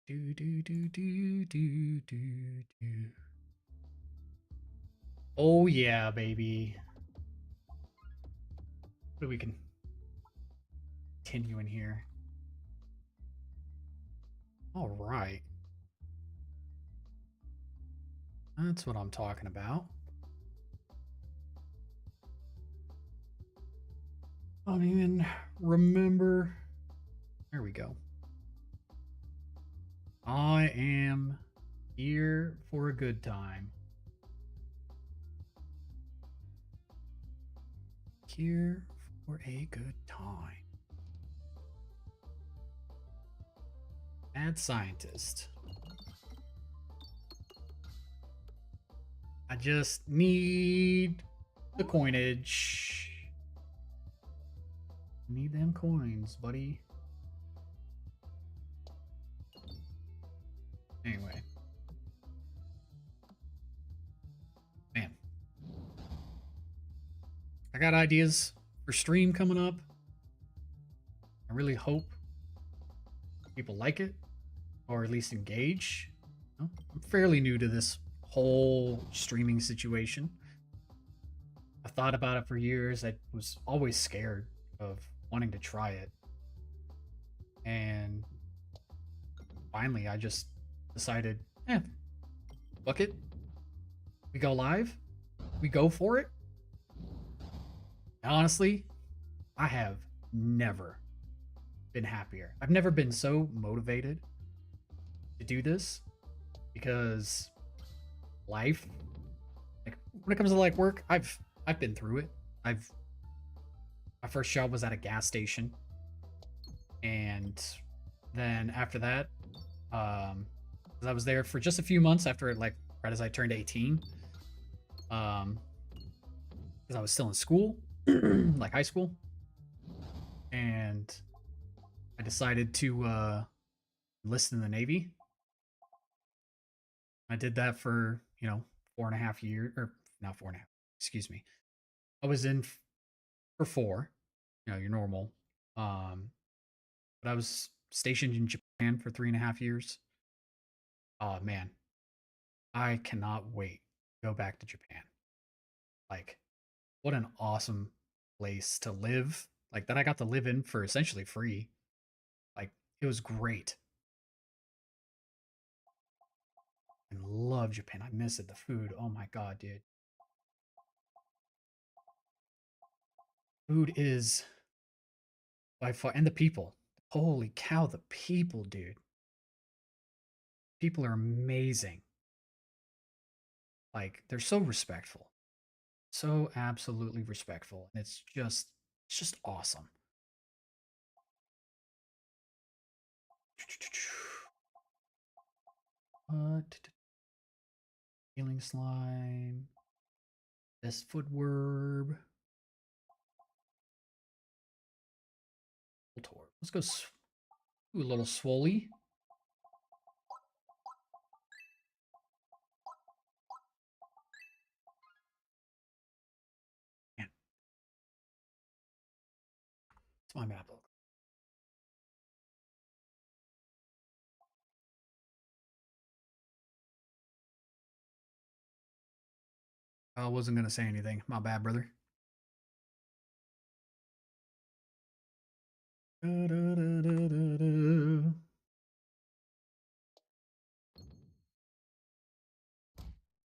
Do do do do do do do. Oh yeah, baby. What we can continue in here. All right. That's what I'm talking about. I don't even remember. There we go. I am here for a good time. Here for a good time. Mad scientist. I just need the coinage. Need them coins, buddy. Anyway. Man. I got ideas for stream coming up. I really hope people like it, or at least engage. I'm fairly new to this whole streaming situation. I've thought about it for years. I was always scared of wanting to try it. And finally, I just decided, fuck it. We go live. We go for it. And honestly, I have never been happier. I've never been so motivated to do this because life, like when it comes to like work, I've been through it. My first job was at a gas station, and then after that, I was there for just a few months after like right as I turned 18, because I was still in school, like high school, and I decided to enlist in the Navy. I did that for 4.5 years, or not 4.5. Excuse me. I was in for 4. Your normal. But I was stationed in Japan for 3.5 years. Oh man, I cannot wait to go back to Japan. Like, what an awesome place to live. Like that I got to live in for essentially free. Like it was great. I love Japan. I miss it. The food. Oh my god, dude. Food is by far, and the people. Holy cow, the people, dude. People are amazing. Like they're so respectful. So absolutely respectful. And it's just awesome. What? Healing slime. This footworb. Let's go do a little swoley. Man. It's my map. I wasn't gonna say anything. My bad, brother. Da, da, da, da, da, da.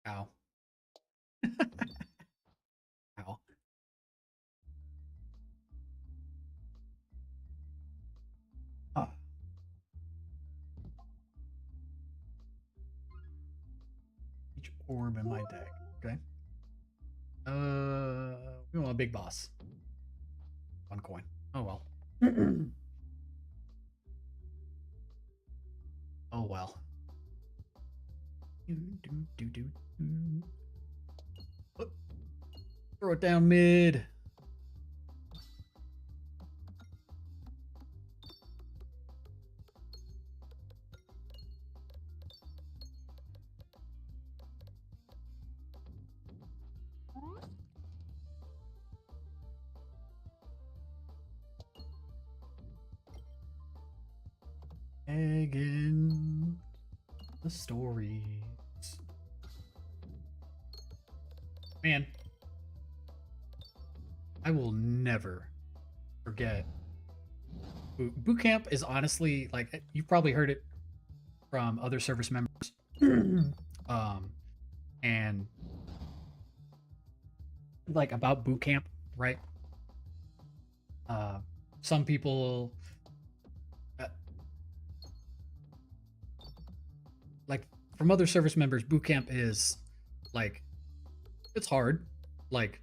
Ow. Ow. Ah. Each orb in my deck. Okay. We want a big boss. 1 coin. Oh well. Oh well. Throw it down mid. Peggin. The stories. Man, I will never forget. Boot camp is honestly like you've probably heard it from other service members. um, and like about boot camp, right? Uh, some people uh, like from other service members, boot camp is like it's hard, like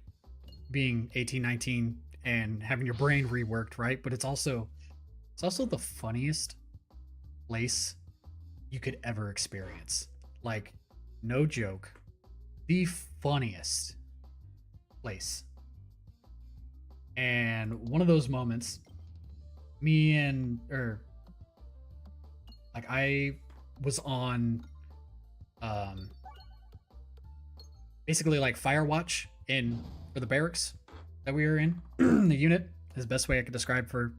being 18, 19 and having your brain reworked, right? But it's also the funniest place you could ever experience. Like, no joke, the funniest place. And one of those moments, me and or like I was on um basically like fire watch in for the barracks that we were in. The unit is the best way I could describe for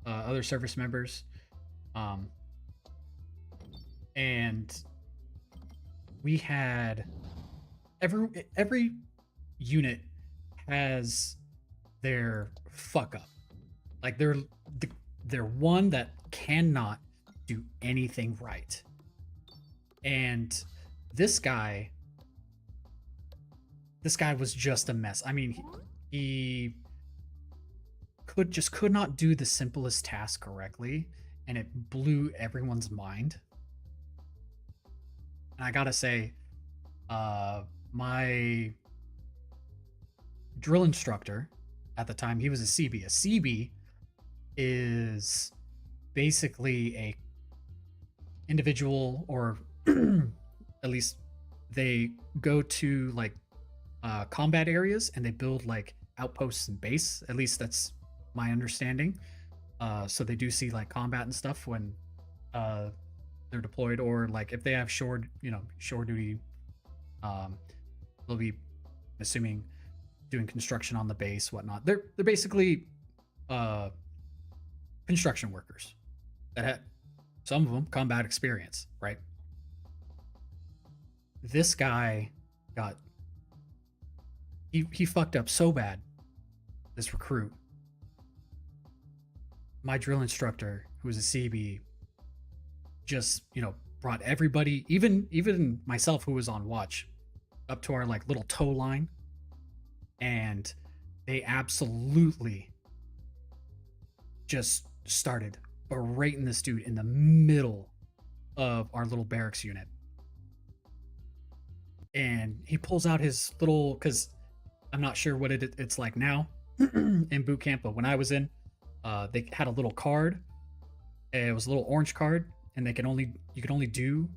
other service members. Um and we had every unit has their fuck up. Like they're one that cannot do anything right. And this guy this guy was just a mess. I mean, he could not do the simplest task correctly, and it blew everyone's mind. And I gotta say, my drill instructor at the time, he was a CB. A CB is basically a individual, or at least they go to like combat areas and they build like outposts and base. At least that's my understanding. So they do see like combat and stuff when they're deployed, or like if they have shore duty, they'll be assuming doing construction on the base, whatnot. They're basically construction workers that had some of them combat experience, right? This guy got he fucked up so bad. This recruit, my drill instructor, who was a CB, just brought everybody, even myself, who was on watch, up to our like little tow line, and they absolutely just started berating this dude in the middle of our little barracks unit. And he pulls out his little, because I'm not sure what it's like now in boot camp, but when I was in, they had a little card. It was a little orange card, and you could only do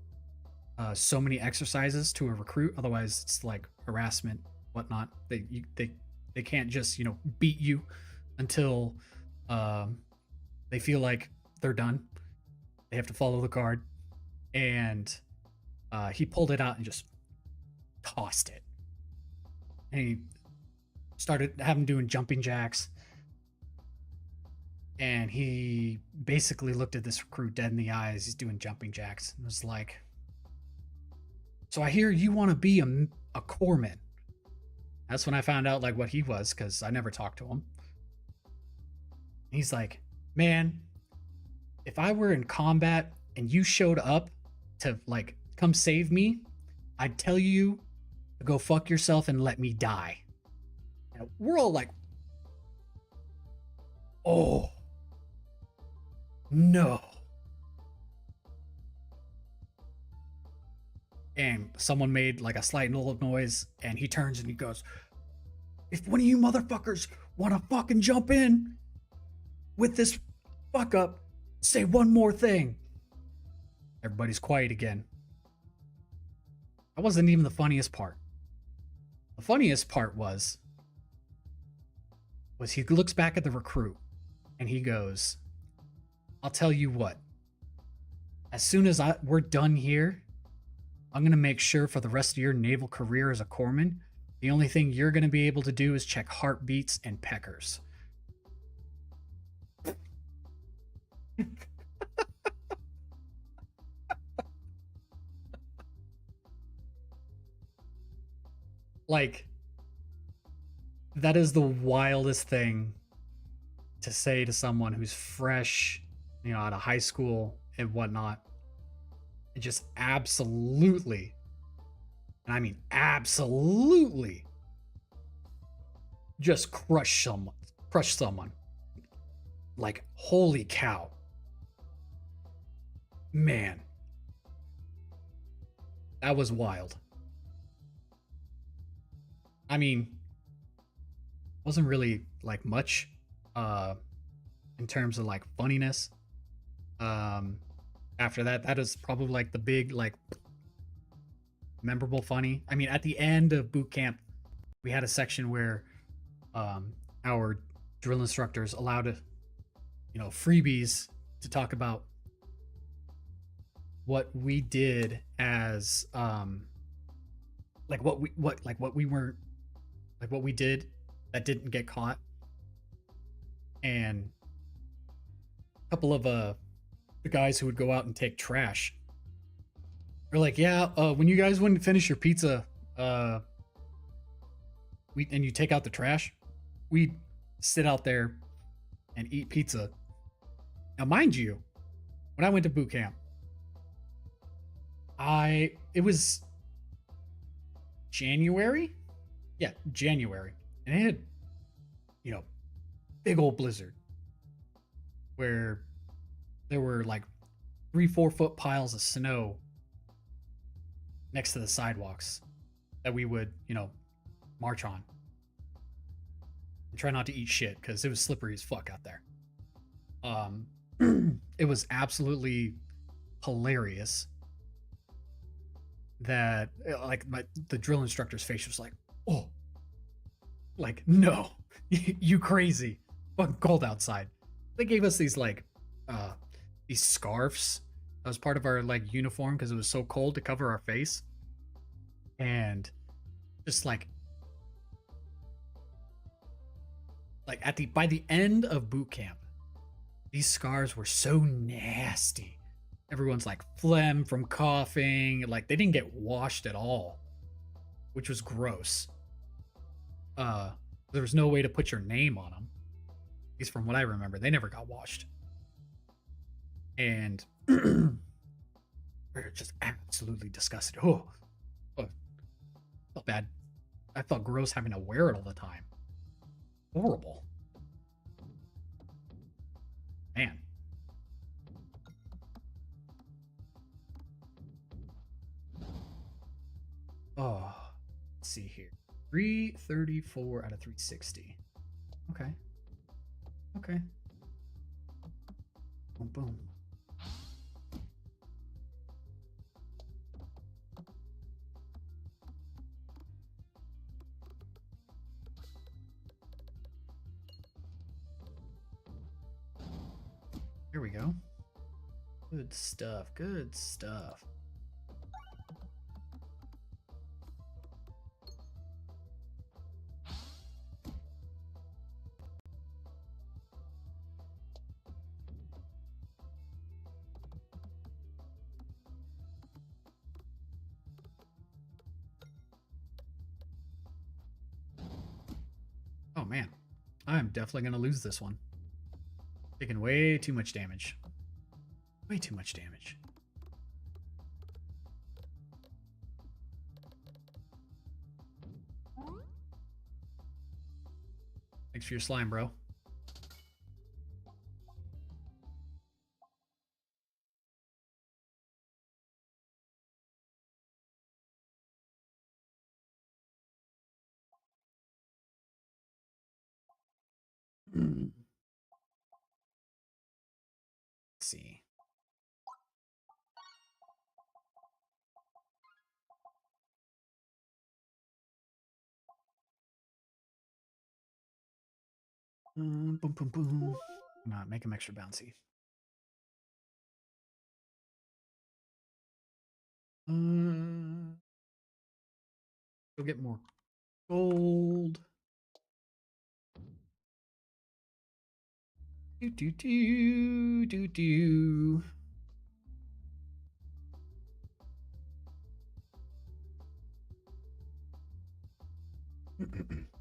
so many exercises to a recruit. Otherwise, it's like harassment, whatnot. They can't just beat you until they feel like they're done. They have to follow the card. And he pulled it out and just tossed it. And he started having doing jumping jacks. And he basically looked at this recruit dead in the eyes. He's doing jumping jacks and was like, "So I hear you want to be a corpsman." That's when I found out like what he was, because I never talked to him. He's like, "Man, if I were in combat and you showed up to like come save me, I'd tell you to go fuck yourself and let me die." And we're all like, "Oh, no." And someone made like a slight little noise, and he turns and he goes, "If one of you motherfuckers want to fucking jump in with this fuck up, say one more thing." Everybody's quiet again. That wasn't even the funniest part. The funniest part was he looks back at the recruit and he goes, "I'll tell you what, as soon as we're done here, I'm going to make sure for the rest of your naval career as a corpsman, the only thing you're going to be able to do is check heartbeats and peckers." Like, that is the wildest thing to say to someone who's fresh, out of high school and whatnot. And just absolutely, and I mean absolutely, just crush someone. Like, holy cow. Man, that was wild. I mean, wasn't really like much uh in terms of like funniness. Um After that, that is probably like the big like memorable funny. I mean, at the end of boot camp, we had a section where um our drill instructors allowed freebies to talk about what we did as like what we weren't like what we did that didn't get caught. And a couple of the guys who would go out and take trash are like, yeah, when you guys wouldn't finish your pizza, uh and you take out the trash, we'd sit out there and eat pizza. Now mind you, when I went to boot camp, it was January. Yeah, January. And it had, you know, big old blizzard where there were like 3-4 foot piles of snow next to the sidewalks that we would, march on. And try not to eat shit because it was slippery as fuck out there. It was absolutely hilarious that the drill instructor's face was like, oh, like, no, you crazy, fucking cold outside. They gave us these scarves that was part of our like uniform because it was so cold to cover our face. And just like at the by the end of boot camp, these scars were so nasty. Everyone's like phlegm from coughing, like they didn't get washed at all, which was gross. There was no way to put your name on them. At least from what I remember, they never got washed. And we're just absolutely disgusted. Oh, felt bad. I felt gross having to wear it all the time. Horrible. Man. Oh, let's see here. 334 out of 360. Okay. Okay. Boom, boom. Here we go. Good stuff. Good stuff. Oh man, I'm definitely gonna lose this one. Taking way too much damage. Way too much damage. Thanks for your slime, bro. Let's see. Boom, boom, boom. Come on, make him extra bouncy. Go get more gold. Do do do do do.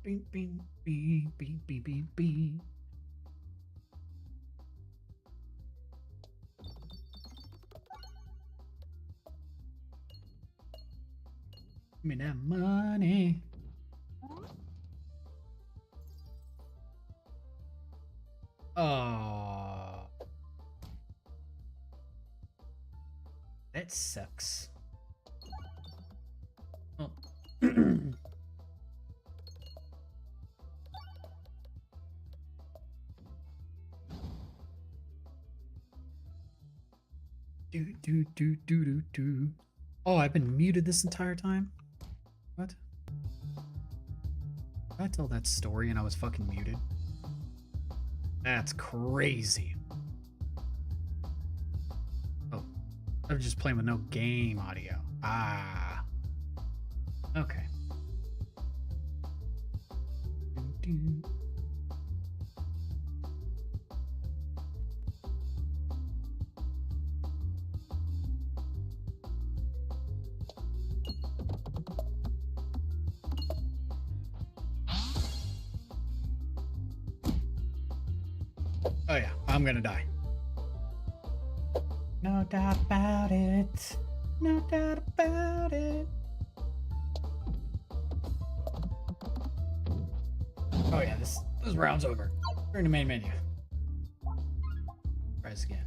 Bing, bing, bing, bing, bing, bing, bing. Give me that money. Oh, that sucks. Oh. do do do do do do. Oh, I've been muted this entire time. What? Did I tell that story and I was fucking muted? That's crazy. Oh, I was just playing with no game audio. Ah. Okay. Do, do. Oh yeah, I'm gonna die. No doubt about it. No doubt about it. Oh yeah, this round's over. Turn to main menu. Try this again.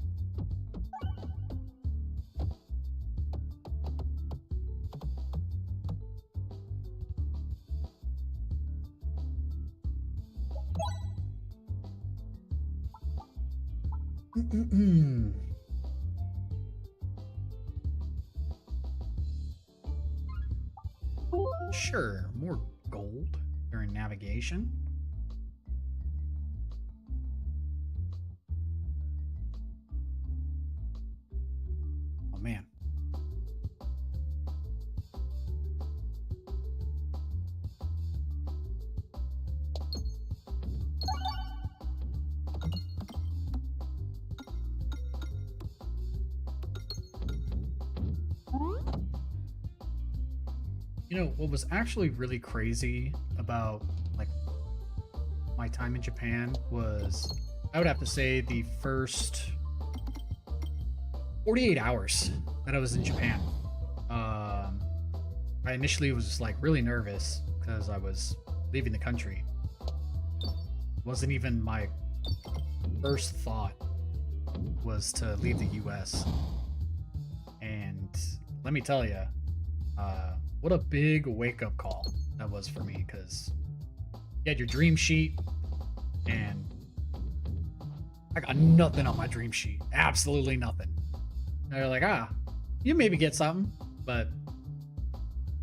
Sure, more gold during navigation. Oh man. You know, what was actually really crazy about like my time in Japan was, I would have to say, the first 48 hours that I was in Japan. I initially was like really nervous because I was leaving the country. It wasn't even my first thought was to leave the US. And let me tell you, what a big wake up call that was for me, because you had your dream sheet, and I got nothing on my dream sheet. Absolutely nothing. And they're like, you maybe get something, but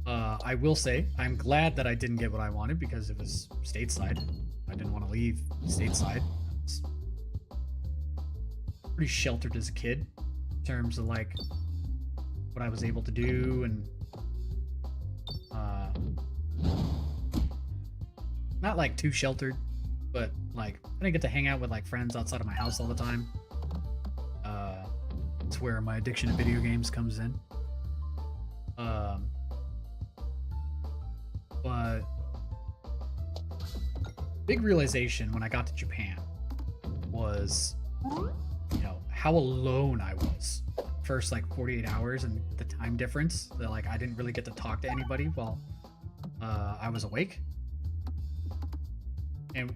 I will say I'm glad that I didn't get what I wanted because it was stateside. I didn't want to leave stateside. I was pretty sheltered as a kid in terms of like what I was able to do, and not like too sheltered, but like I didn't get to hang out with like friends outside of my house all the time. It's where my addiction to video games comes in. But big realization when I got to Japan was, you know, how alone I was. First like 48 hours and the time difference that like I didn't really get to talk to anybody while I was awake. And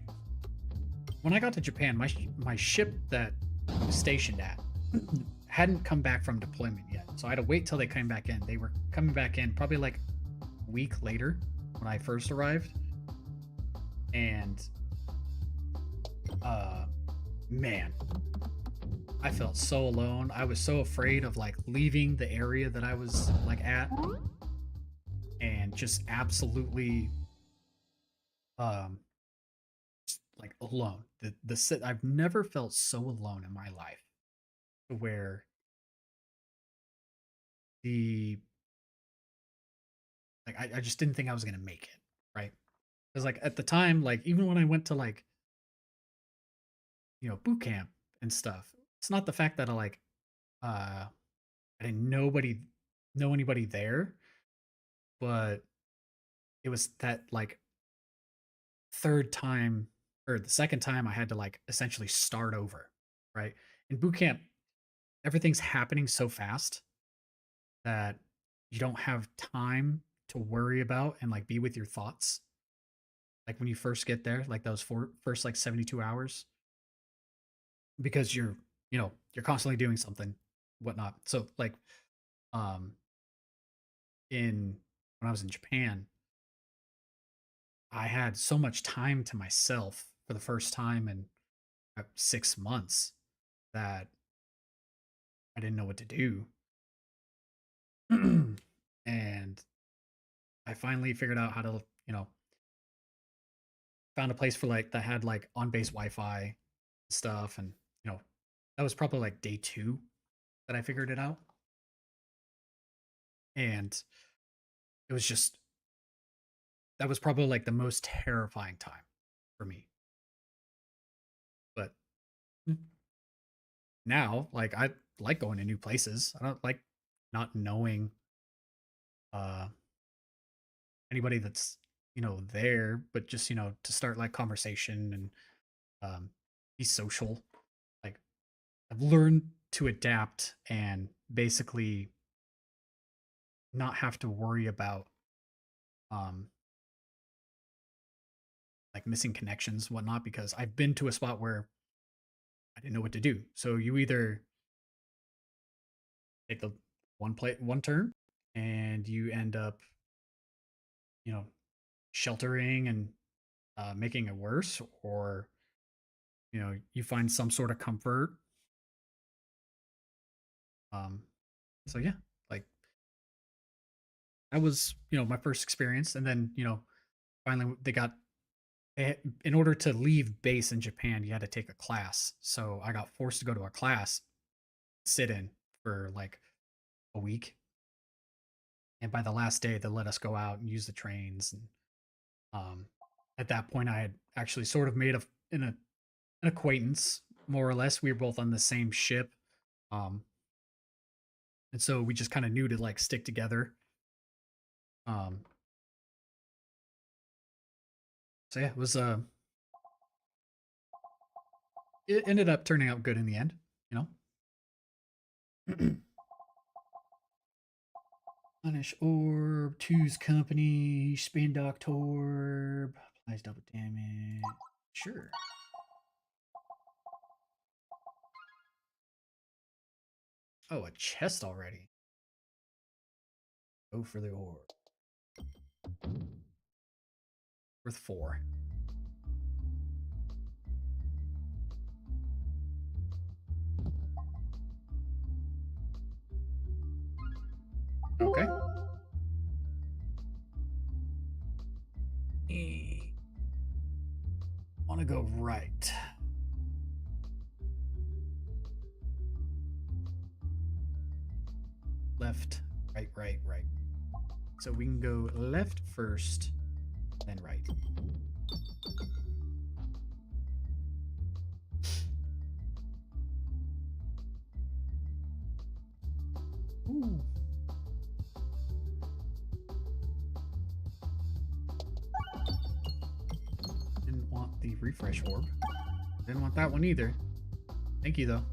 when I got to Japan, my ship that I was stationed at hadn't come back from deployment yet. So I had to wait till they came back in. They were coming back in probably like a week later when I first arrived. And man, I felt so alone. I was so afraid of like leaving the area that I was like at, and just absolutely like alone. I've never felt so alone in my life, where the like I just didn't think I was gonna make it, right? Because like at the time, like even when I went to like, you know, boot camp and stuff, it's not the fact that I didn't know anybody there, but it was that like third time or the second time I had to like essentially start over, right? In boot camp, everything's happening so fast that you don't have time to worry about and like be with your thoughts. Like when you first get there, like those first like 72 hours, because you're constantly doing something, whatnot. So like um in when I was in Japan, I had so much time to myself for the first time in 6 months that I didn't know what to do. And I finally figured out how to, found a place for like that had like on base Wi-Fi stuff. And, you know, that was probably like day two that I figured it out. And it was just, that was probably like the most terrifying time for me. But now, like, I like going to new places. I don't like not knowing uh anybody that's there, but just to start like conversation and be social. Like I've learned to adapt and basically not have to worry about um like missing connections, whatnot, because I've been to a spot where I didn't know what to do. So you either take the one turn and you end up you know sheltering and making it worse, or you find some sort of comfort. um so yeah, like that was my first experience. And then finally in order to leave base in Japan, you had to take a class. So I got forced to go to a class, sit in for like a week. And by the last day, they let us go out and use the trains. And um, at that point, I had actually sort of made an acquaintance, more or less. We were both on the same ship. Um, and so we just kind of knew to like stick together. Um, so yeah, it ended up turning out good in the end, you know. Punish Orb, Two's Company, Spin Doctor, applies double damage. Sure. Oh, a chest already. Go for the orb. Worth 4. Okay. Want to go right. Left, right, right, right. So we can go left first, then right. Ooh. Didn't want the refresh orb. Didn't want that one either. Thank you, though.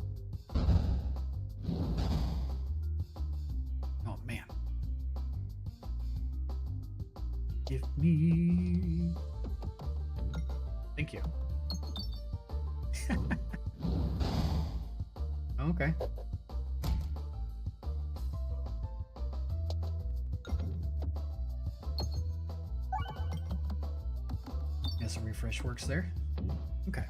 Oh, man. Give me... Thank you. Okay. Yes, a refresh works there. Okay.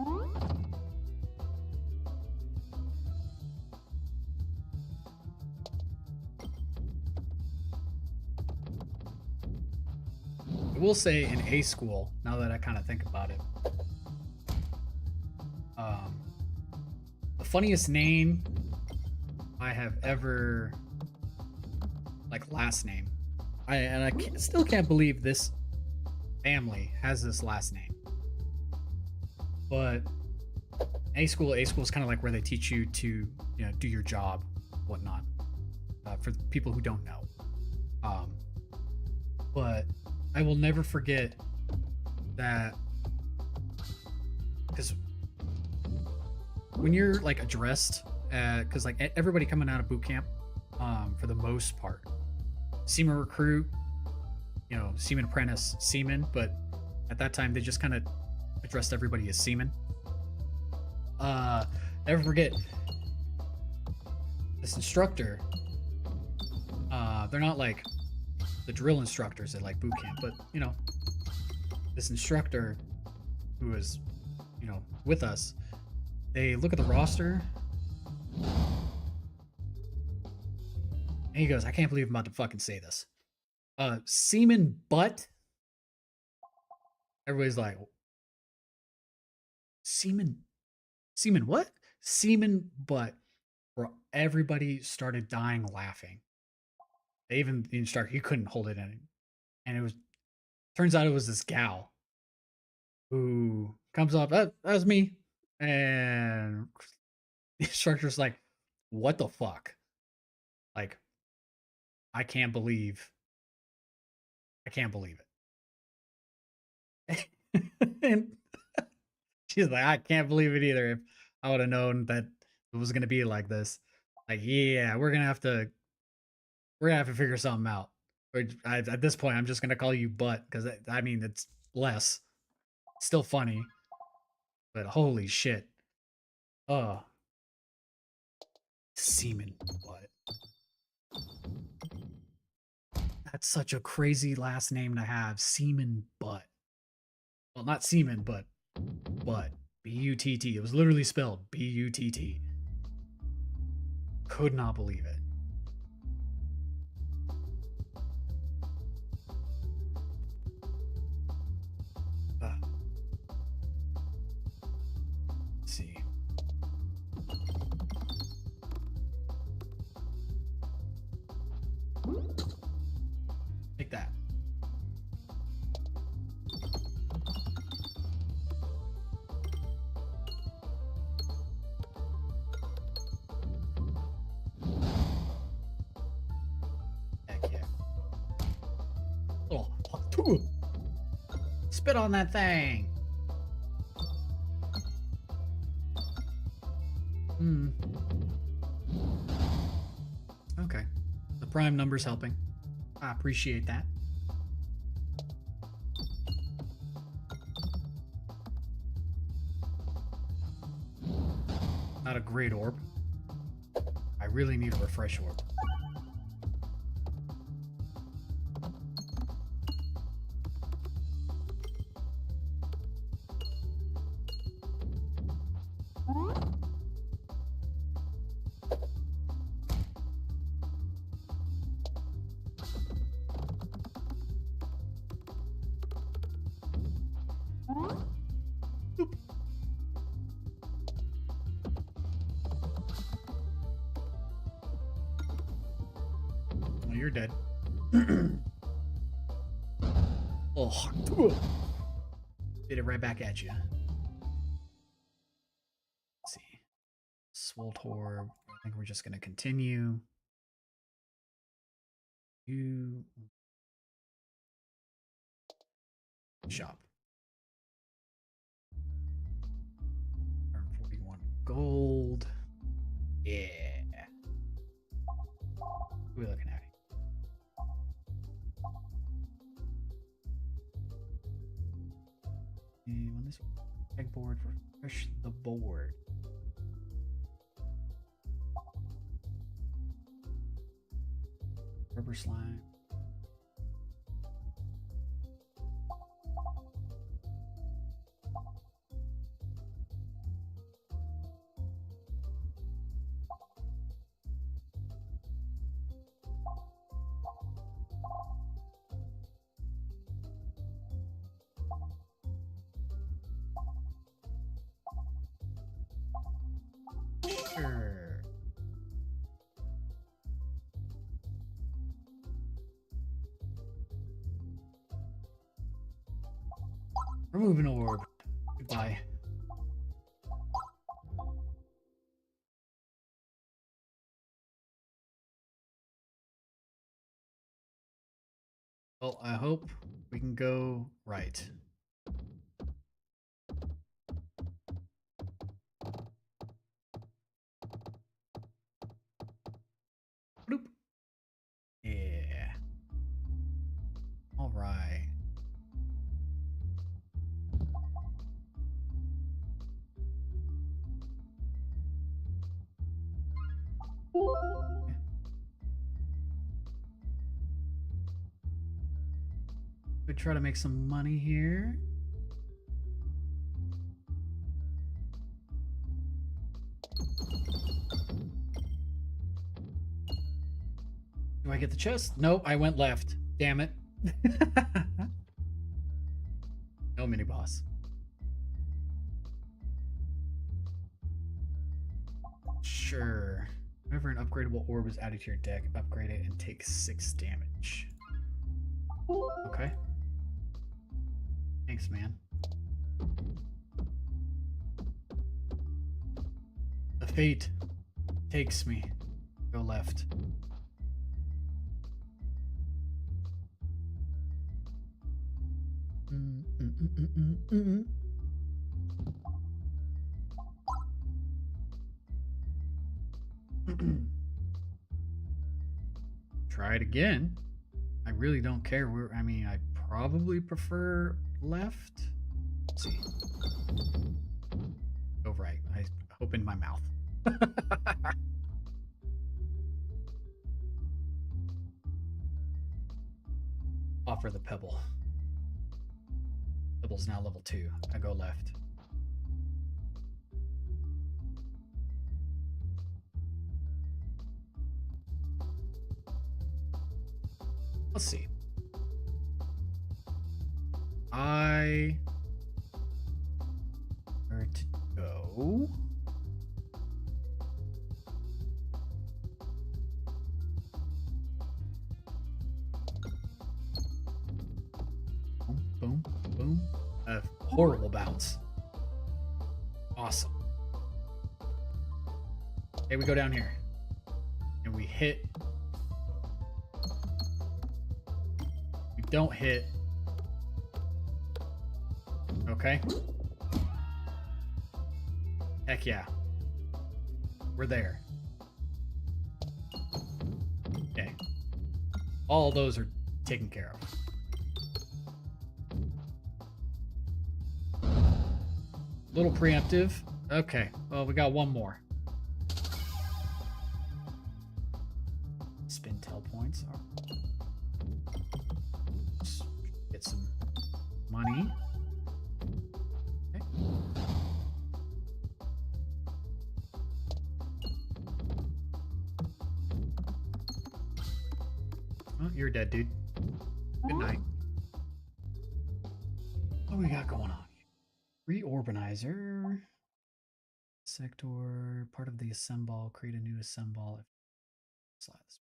I will say in A school, now that I kind of think about it, the funniest name I have ever, like last name, I still can't believe this family has this last name. But A school is kind of like where they teach you to do your job, whatnot. For people who don't know, but I will never forget that because when you're like addressed, because like everybody coming out of boot camp, for the most part, seaman recruit, you know, seaman apprentice, seaman, but at that time they just kind of addressed everybody as seaman. Never forget this instructor. They're not like the drill instructors at like boot camp, but you know, this instructor who was, you know, with us, they look at the roster and he goes, I can't believe I'm about to fucking say this. Seaman butt. Everybody's like, seaman what? Seaman butt. Bro, everybody started dying laughing. They even the instructor, he couldn't hold it in. And it was, turns out it was this gal who comes up, that was me. And the instructor's like, what the fuck? Like, I can't believe it. And she's like, I can't believe it either. If I would have known that it was gonna be like this. Like, yeah, we're gonna have to figure something out. At this point, I'm just gonna call you butt because I mean it's less, still funny, but holy shit. Oh, semen butt. That's such a crazy last name to have, semen butt. Well, not semen, but butt. B-U-T-T. It was literally spelled B-U-T-T. Could not believe it. Let's see. Take that. Heck yeah. Oh, spit on that thing. Okay. The prime number's helping. I appreciate that. Not a great orb. I really need a refresh orb. You're dead. Oh, did it right back at you. Let's see. Swoltor. I think we're just going to continue. You shop. Earn 41 gold. Yeah. Who are we looking at? On this pegboard, refresh the board. Rubber slime. Sure. Remove an orb. Goodbye. Well, I hope we can go right. We try to make some money here. Do I get the chest? Nope, I went left. Damn it. No mini boss. Sure. Whenever an upgradable orb is added to your deck, upgrade it and take 6 damage. Okay. Thanks, man. The fate takes me. Go left. Try it again. I really don't care where. I mean, I probably prefer left. Let's see. Go right. I opened my mouth. Offer the pebble. Pebble's now level 2. I go left. Let's see. Where to go? Boom, boom, boom. A horrible bounce. Awesome. Okay, we go down here. And we hit. We don't hit. Okay. Heck yeah. We're there. Okay. All those are taken care of. Little preemptive. Okay. Well, we got one more. Spin tail points. Let's get some money. Okay. Oh, you're dead, dude. Good night. What do we got going on? Reorbanizer. Sector. Part of the assemble. Create a new assemble. Slides.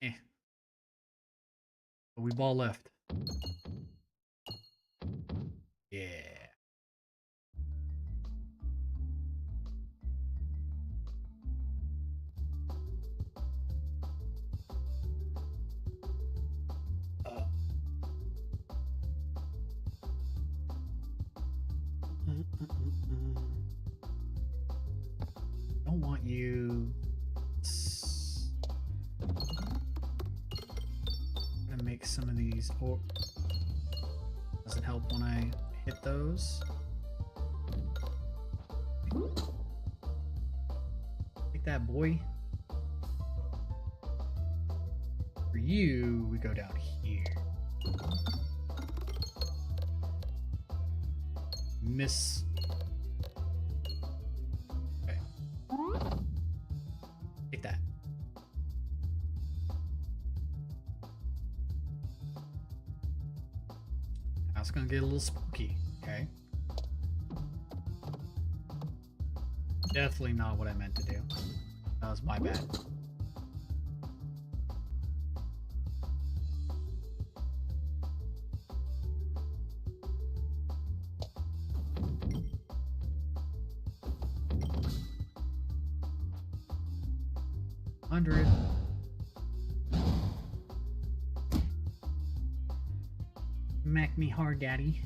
Eh. But we ball left. Yeah. Don't want you. Gonna make some of these. Or doesn't help when I hit those. Take that, boy. For you, we go down here. Miss. Okay. Take that. Now it's gonna get a little spooky. Okay. Definitely not what I meant to do. That was my bad. $100. Mac me hard, daddy.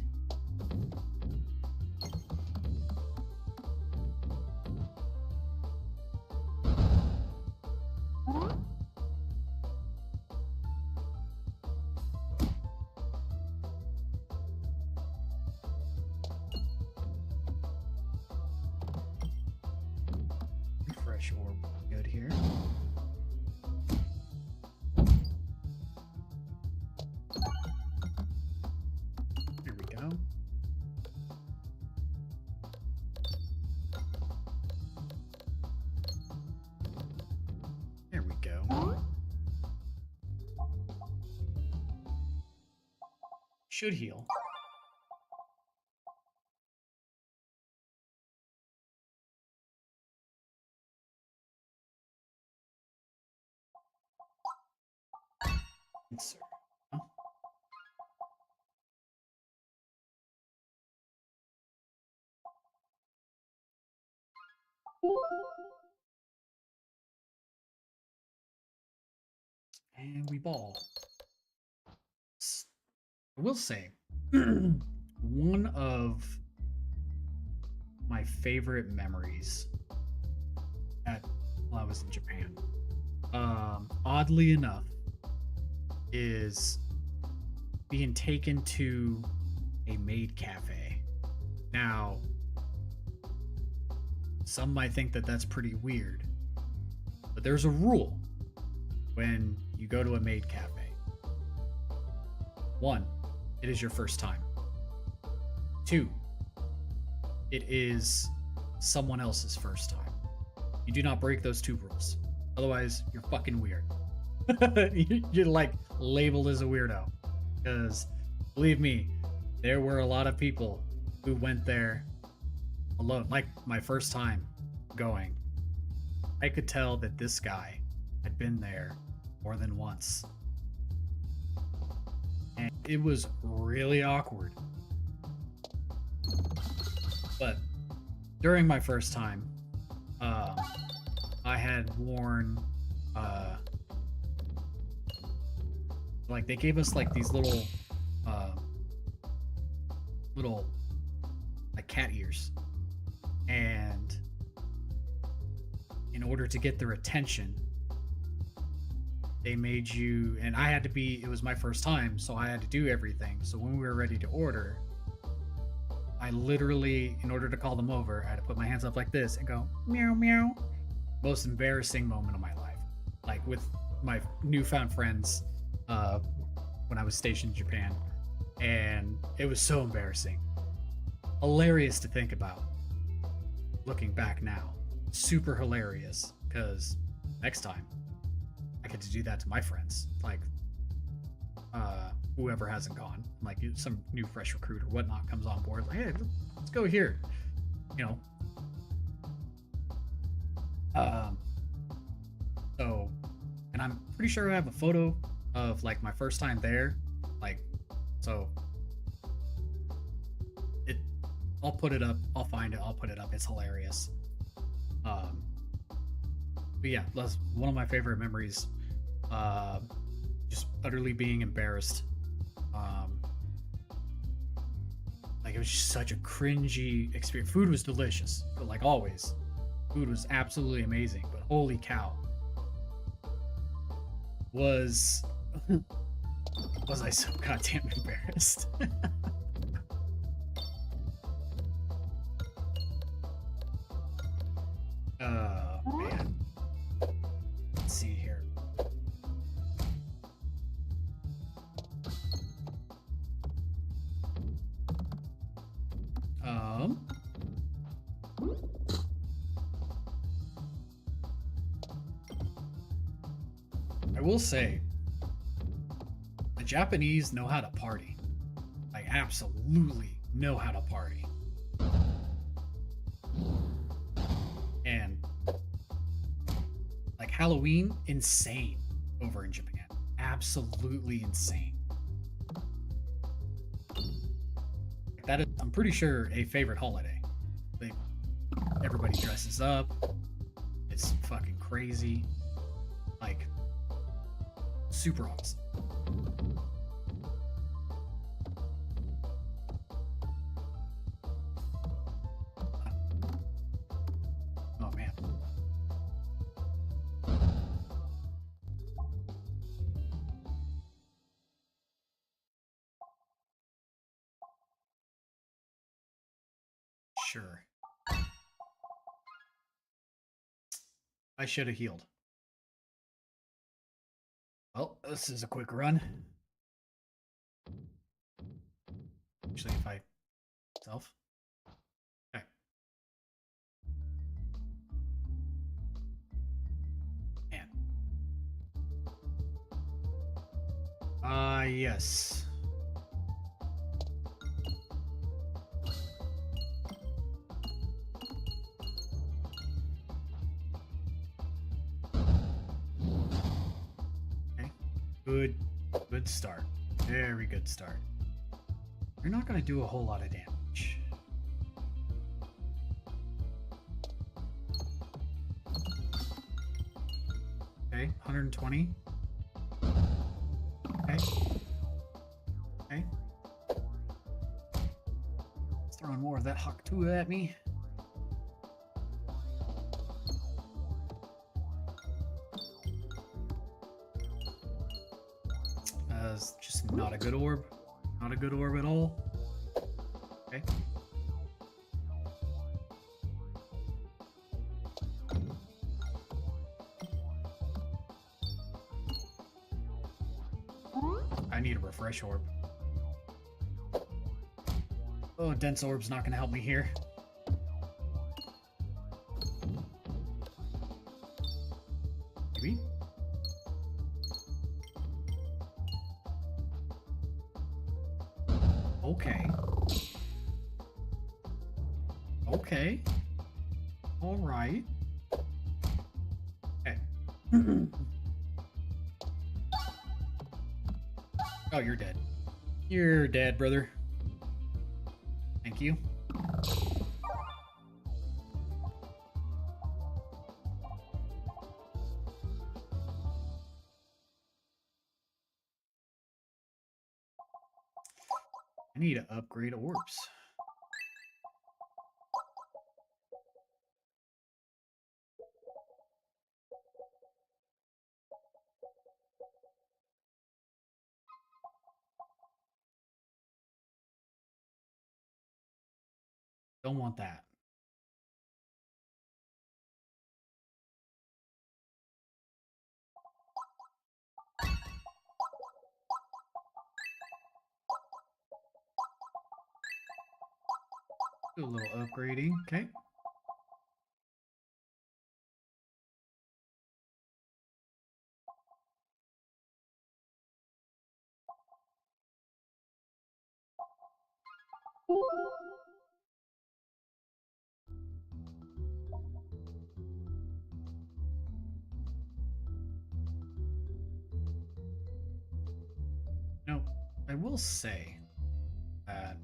sure we're good here. Here we go. There we go. Should heal. Insert. Huh? And we ball. I will say, one of my favorite memories while I was in Japan, oddly enough, is being taken to a maid cafe. Now, some might think that that's pretty weird, but there's a rule when you go to a maid cafe. One, it is your first time. Two, it is someone else's first time. You do not break those two rules. Otherwise, you're fucking weird. You're like labeled as a weirdo. Because believe me, there were a lot of people who went there alone. Like my first time going, I could tell that this guy had been there more than once. And it was really awkward. But during my first time, I had worn, like they gave us like these little like cat ears, and in order to get their attention, they made you, and I had to be, it was my first time, so I had to do everything. So when we were ready to order, I literally, in order to call them over, I had to put my hands up like this and go meow meow. Most embarrassing moment of my life, like with my newfound friends when I was stationed in Japan, and it was so embarrassing. Hilarious to think about looking back now. Super hilarious, because next time I get to do that to my friends, like whoever hasn't gone, like some new fresh recruit or whatnot comes on board, like, hey, let's go here, you know. So, and I'm pretty sure I have a photo of like my first time there, like, so it, I'll put it up, I'll find it, I'll put it up. It's hilarious. But yeah, that's one of my favorite memories. Just utterly being embarrassed. Like it was just such a cringy experience. Food was delicious, but like always, food was absolutely amazing. But holy cow, was was I so goddamn embarrassed? Man. Let's see here. I will say, the Japanese know how to party. Like, absolutely know how to party. And, like, Halloween, insane over in Japan. Absolutely insane. Like, that is, I'm pretty sure, a favorite holiday. Like, everybody dresses up. It's fucking crazy. Like, super awesome. Oh man. Sure. I should have healed. Well, this is a quick run. Actually, if I self. Okay. Man. Yes. Okay. Good start. Very good start. You're not going to do a whole lot of damage. Okay, 120. Okay. Okay. It's throwing more of that Hawk 2 at me. It's just not a good orb. Not a good orb at all. Okay. I need a refresh orb. Oh, dense orb's not gonna help me here. Maybe? Okay. Okay. All right. Okay. Oh, you're dead. You're dead, brother. Thank you. I need to upgrade orbs. Don't want that. Do a little upgrading. Okay. No, I will say that,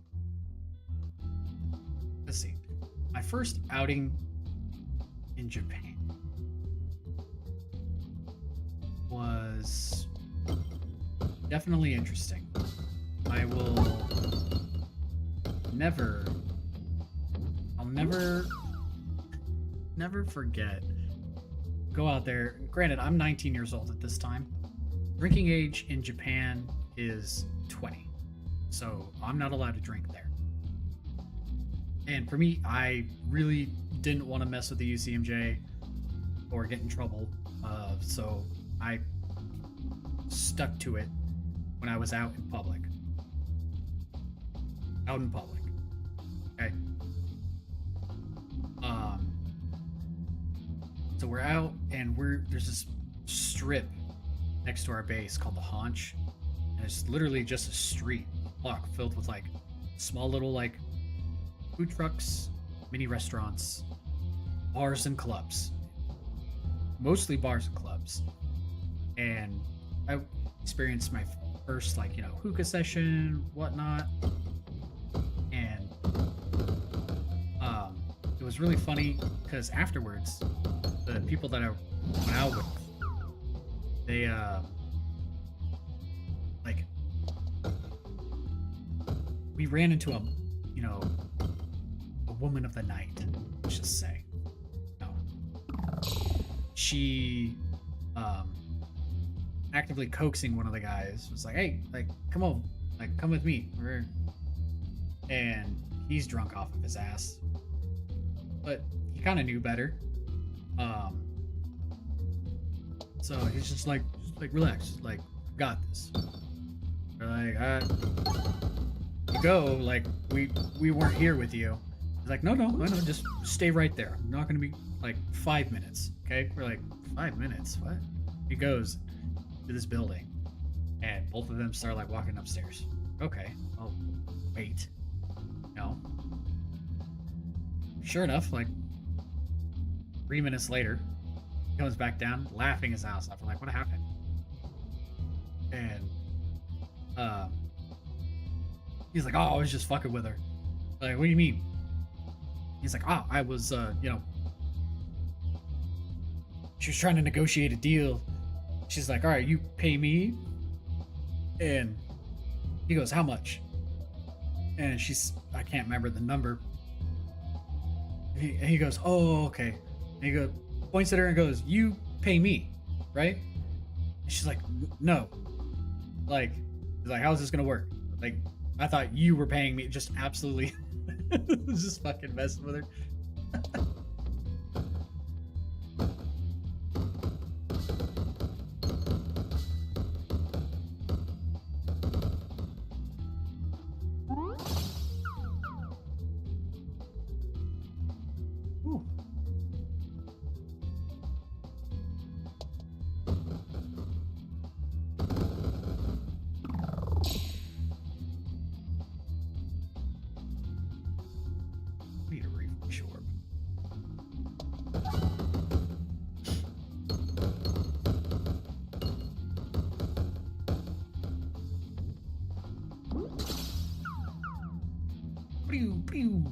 let's see, my first outing in Japan was definitely interesting. I will never, I'll never forget. Go out there. Granted, I'm 19 years old at this time. Drinking age in Japan is 20. So I'm not allowed to drink there. And for me, I really didn't want to mess with the UCMJ or get in trouble. So I stuck to it when I was out in public. Out in public. Okay. So we're out and there's this strip next to our base called the Haunch. And it's literally just a street, a block filled with like small little like food trucks, mini restaurants, bars and clubs. Mostly bars and clubs. And I experienced my first like, hookah session, whatnot. And it was really funny because afterwards, the people that I went out with, they like we ran into a woman of the night, let's just say. She actively coaxing one of the guys, was like, hey, like, come on, like, come with me. And he's drunk off of his ass, but he kind of knew better. So he's just like relax, like got this. They're like, you go, like we weren't here with you. He's like, no, just stay right there. I'm not gonna be like 5 minutes, okay? We're like, 5 minutes? What? He goes to this building, and both of them start like walking upstairs. Okay, oh, wait, no. Sure enough, like 3 minutes later, he comes back down, laughing his ass off. I'm like, what happened? And he's like, oh, I was just fucking with her. Like, what do you mean? He's like, oh, I was, she was trying to negotiate a deal. She's like, all right, you pay me. And he goes, how much? And I can't remember the number. He goes, oh, okay. And he goes, points at her and goes, you pay me, right? And she's like, no. Like, he's like, how's this gonna work? Like, I thought you were paying me. Just absolutely, just fucking messing with her. Ooh. Need a refresh orb. Pew, pew.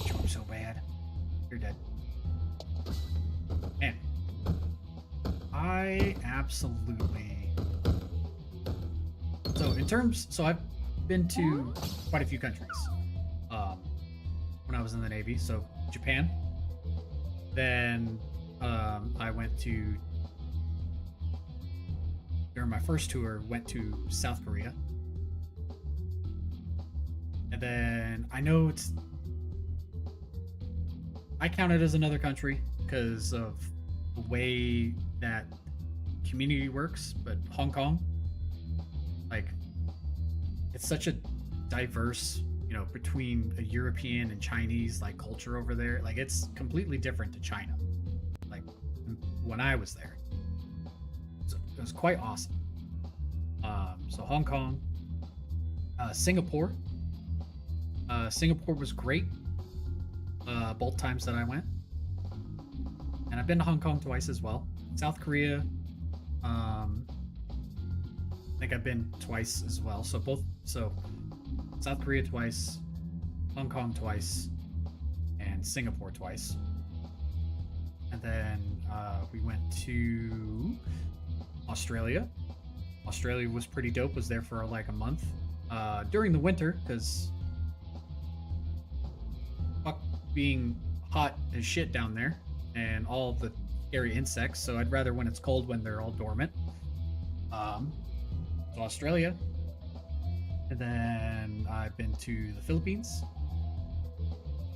You're so bad. You're dead. Man, I absolutely. So I've been to quite a few countries. When I was in the Navy, so Japan. Then I went to during my first tour went to South Korea, and then I count it as another country because of the way that community works. But Hong Kong, like, it's such a diverse, between a European and Chinese like culture over there. Like, it's completely different to China. Like, when I was there, so it was quite awesome. So Hong Kong, Singapore. Singapore was great. Both times that I went, and I've been to Hong Kong twice as well. South Korea, I think I've been twice as well. So South Korea twice, Hong Kong twice, and Singapore twice. And then we went to Australia. Australia was pretty dope. Was there for like a month during the winter because fuck being hot as shit down there and all the scary insects. So I'd rather when it's cold when they're all dormant. So Australia. And then I've been to the Philippines.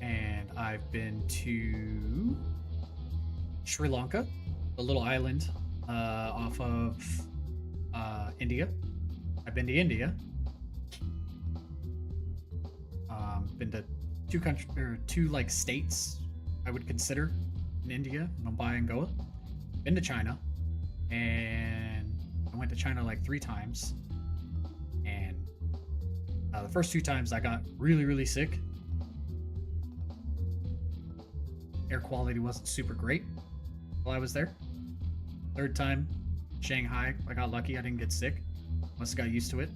And I've been to Sri Lanka, the little island off of India. I've been to India. Been to two like states I would consider in India, Mumbai and Goa. Been to China, and I went to China like 3 times. And the first 2 times I got really, really sick. Air quality wasn't super great while I was there. 3rd time, Shanghai, I got lucky. I didn't get sick. Must have got used to it.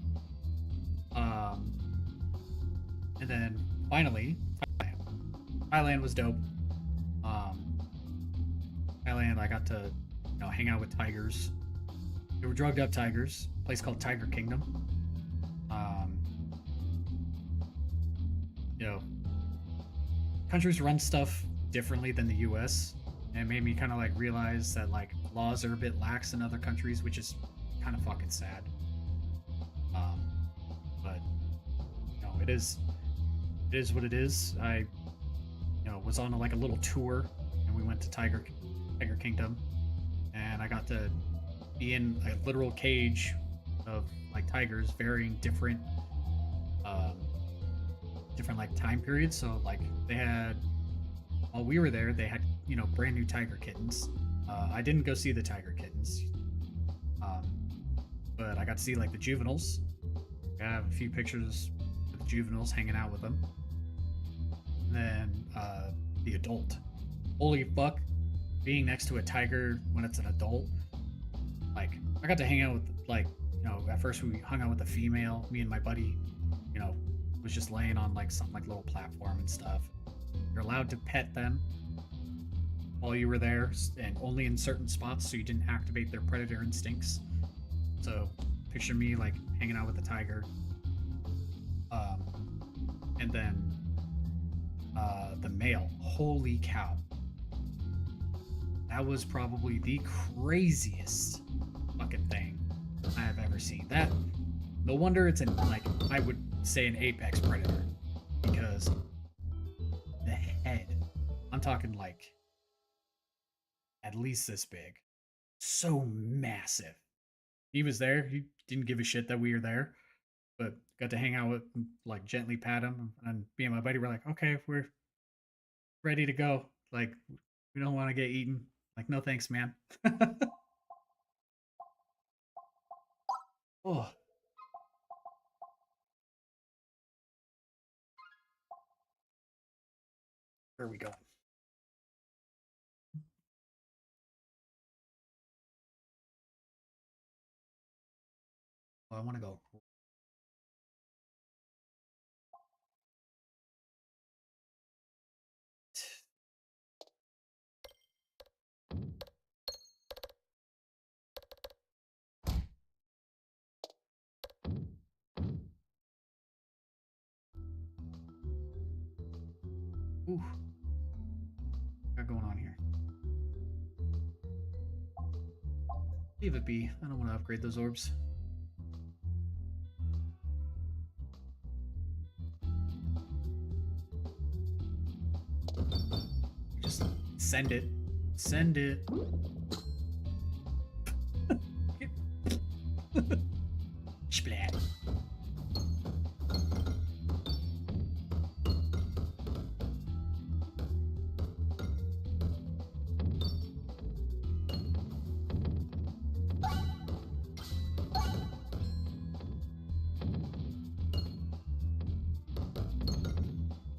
And then finally, Thailand was dope. Thailand, I got to hang out with tigers. They were drugged up tigers. A place called Tiger Kingdom. Countries run stuff differently than the U.S. And it made me kind of like realize that like laws are a bit lax in other countries, which is kind of fucking sad. it is what it is. I, was on like a little tour, and we went to Tiger Kingdom, and I got to be in a literal cage of like tigers, varying um, different like time periods. So like they had, while we were there, they had brand new tiger kittens. I didn't go see the tiger kittens, um, but I got to see like the juveniles. I have a few pictures of the juveniles hanging out with them. And then the adult. Holy fuck! Being next to a tiger when it's an adult. Like I got to hang out with like at first we hung out with the female. Me and my buddy, was just laying on like some like little platform and stuff. You're allowed to pet them while you were there, and only in certain spots, so you didn't activate their predator instincts. So picture me like hanging out with the tiger, and then the male. Holy cow! That was probably the craziest fucking thing I have ever seen. That, no wonder it's an, like, I would say an apex predator, because the head, I'm talking like at least this big, so massive. He was there. He didn't give a shit that we were there, but got to hang out with, like, gently pat him, and me and my buddy were like, okay, we're ready to go. Like, we don't want to get eaten. Like, no thanks, man. Oh, where are we going? Oh, I want to go. Ooh, got going on here? Leave it be. I don't want to upgrade those orbs. Just send it. Send it. Splat.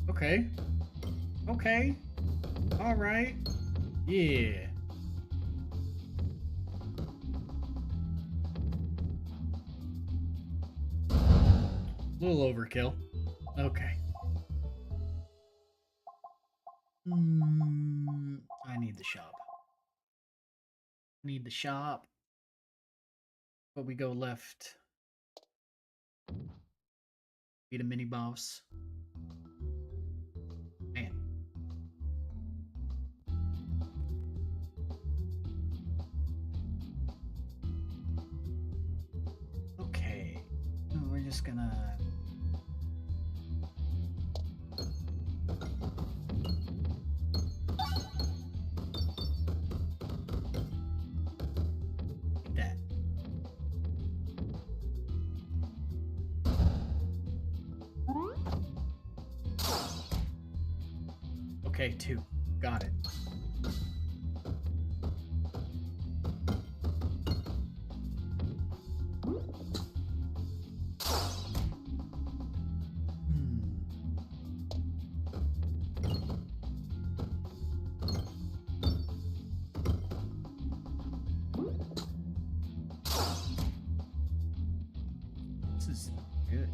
Okay. Okay. All right. Yeah. A little overkill. Okay. I need the shop. Need the shop. But we go left. Beat a mini boss. Man. Okay. We're just gonna... that. Okay, 2. Got it. This is good.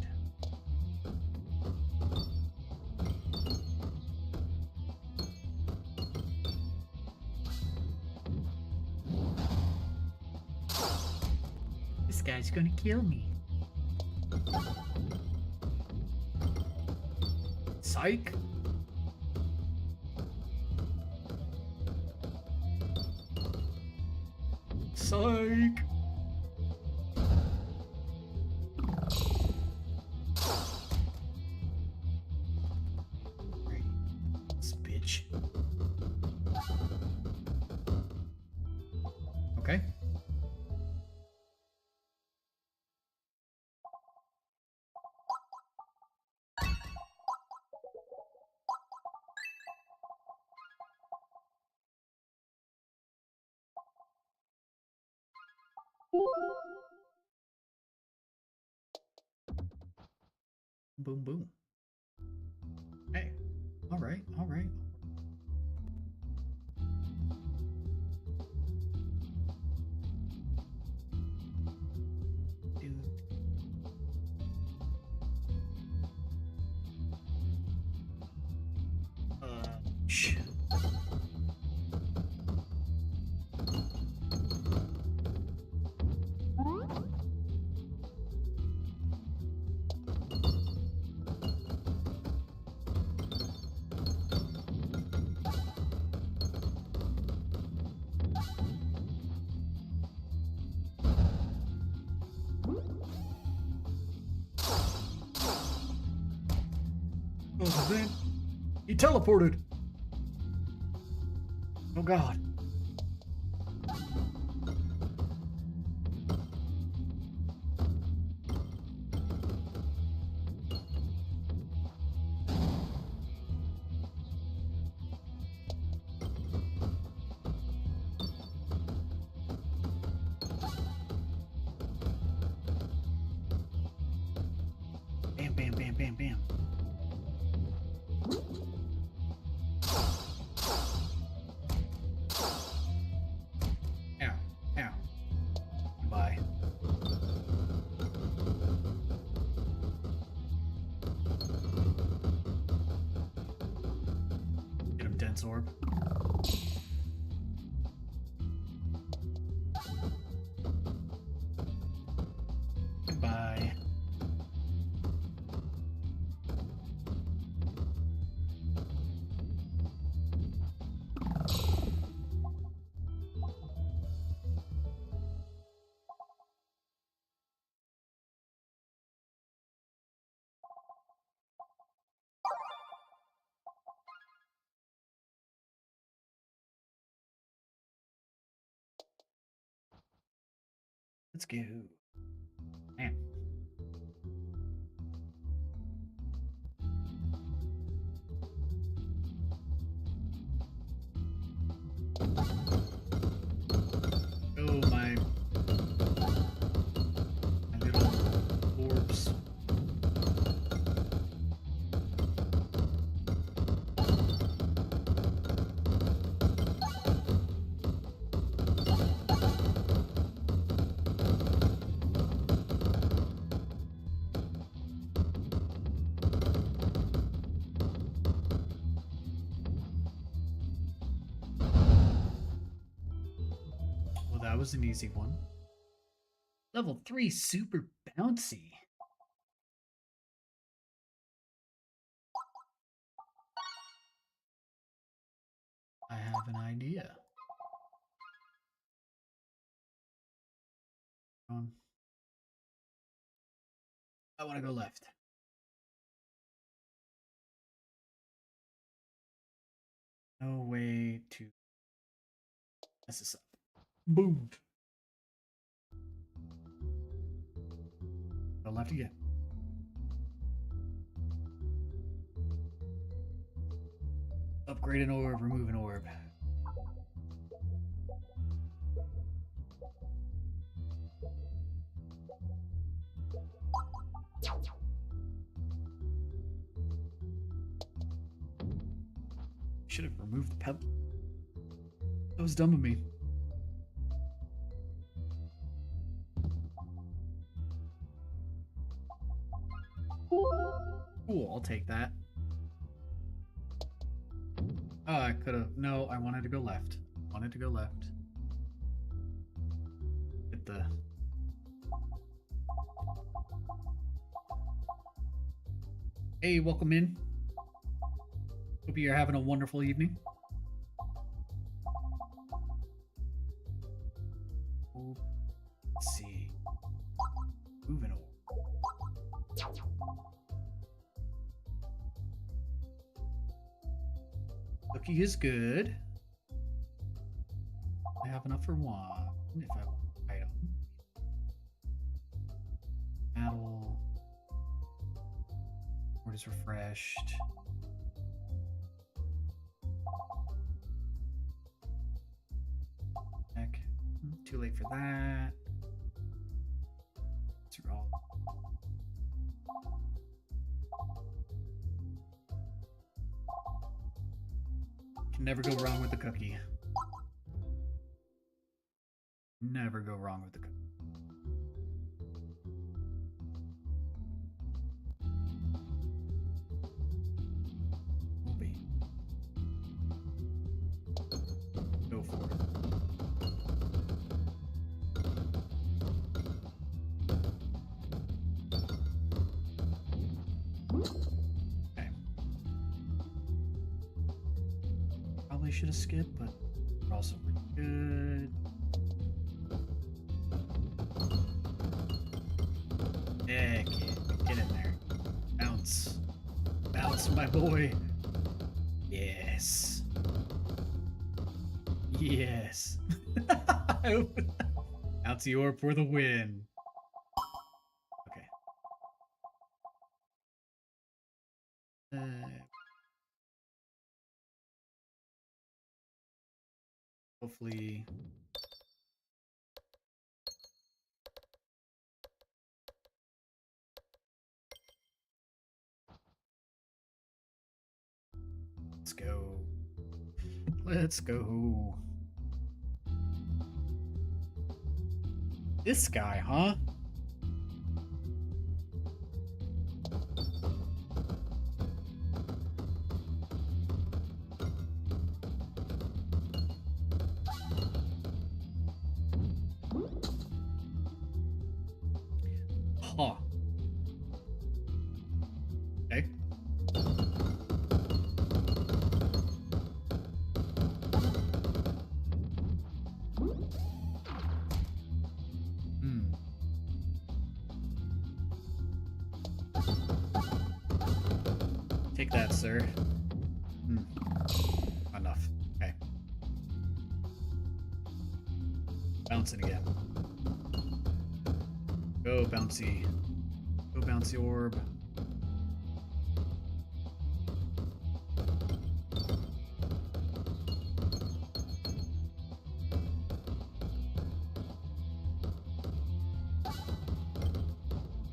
This guy's gonna kill me. Psych. Psych. Boom, boom. Hey. All right. All right. Dude. Shh. Oh, man. He teleported. Oh, God. Bam, bam, bam, bam, bam. Ow, ow. Goodbye. Get him, dense orb. Goodbye. Let's go. Man. Oh, my little orbs. Well, that was an easy one. Level 3 super bouncy. I have an idea. I want to go left. No way to mess this up. Boom. Go left again. Upgrade an orb, remove an orb. Should have removed the pebble. That was dumb of me. Cool, I'll take that. Oh, I could have. No, I wanted to go left. Wanted to go left. Get the. Hey, welcome in. Hope you're having a wonderful evening. Let's see. Moving on. Cookie is good. I have enough for one. If I want item. Battle. Word is refreshed. Heck. Too late for that. Through all. Can never go wrong with the cookie. Never go wrong with the cookie. Will be. Go for it. Okay. Probably should have skipped, but we're also pretty good. Yeah, get in there. Bounce. Bounce, my boy. Yes. Yes. Bouncy orb for the win. Okay. Hopefully. Let's go. Let's go. This guy, huh? Huh. Okay. Take that, sir. Enough. Okay. Bouncing again. Go, bouncy. Go, bouncy orb.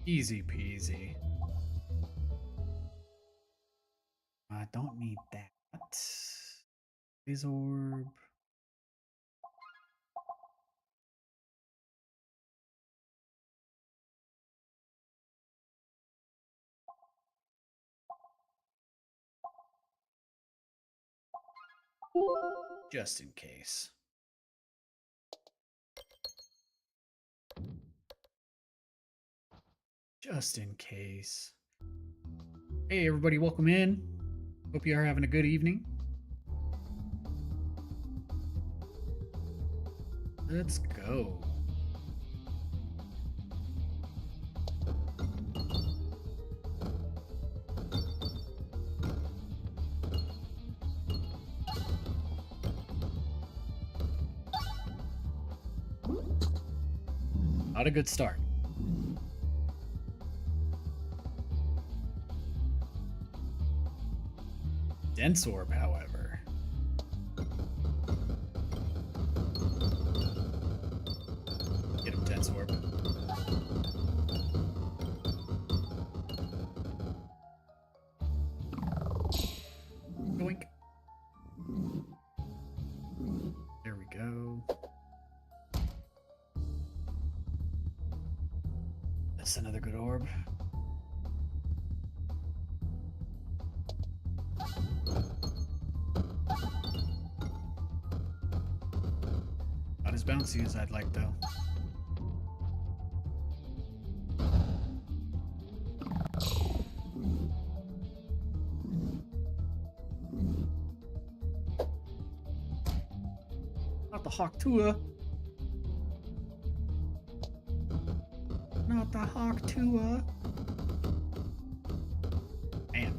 Easy peasy. I don't need that. Phase orb. Just in case. Just in case. Hey everybody, welcome in. Hope you are having a good evening. Let's go. Not a good start. Dense orb, however. Get him, dense orb. Yoink. There we go. That's another good orb. Not as bouncy as I'd like, though. Not the Hawk Tua. Not the Hawk Tua. Man.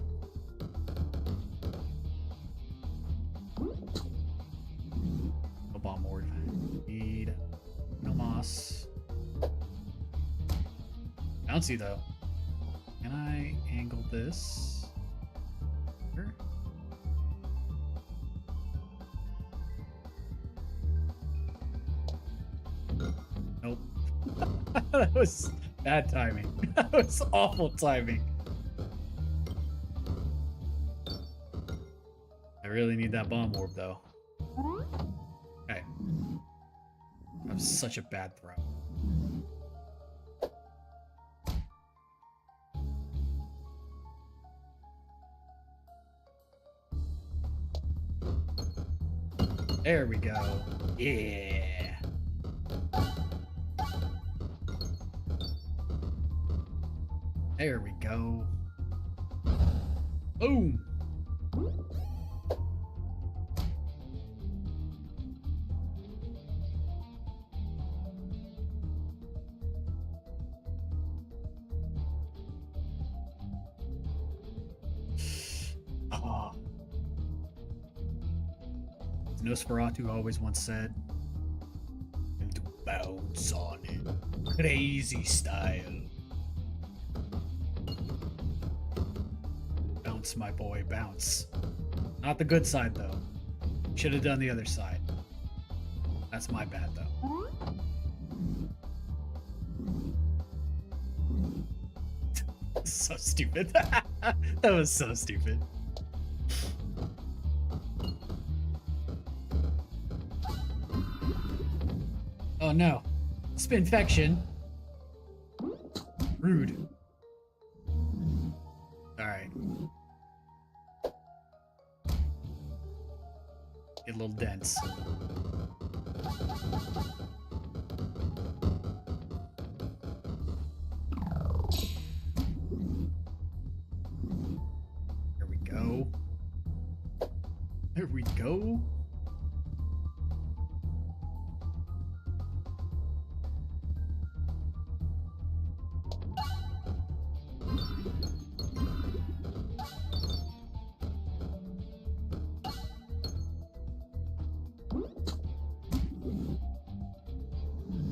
No bomb orb. Need no moss. Bouncy though. Can I angle this? Sure. Nope. that was Bad timing. That was awful timing. I really need that bomb orb, though. Okay. That was such a bad throw. There we go. Yeah. There we go. Boom. Oh. Nosferatu always once said, and to bounce on it. Crazy style. Bounce, my boy, bounce. Not the good side, though. Should have done the other side. That's my bad, though. So stupid. That was so stupid. Oh no. Spinfection. Rude. Alright. Get a little dense. There we go. There we go.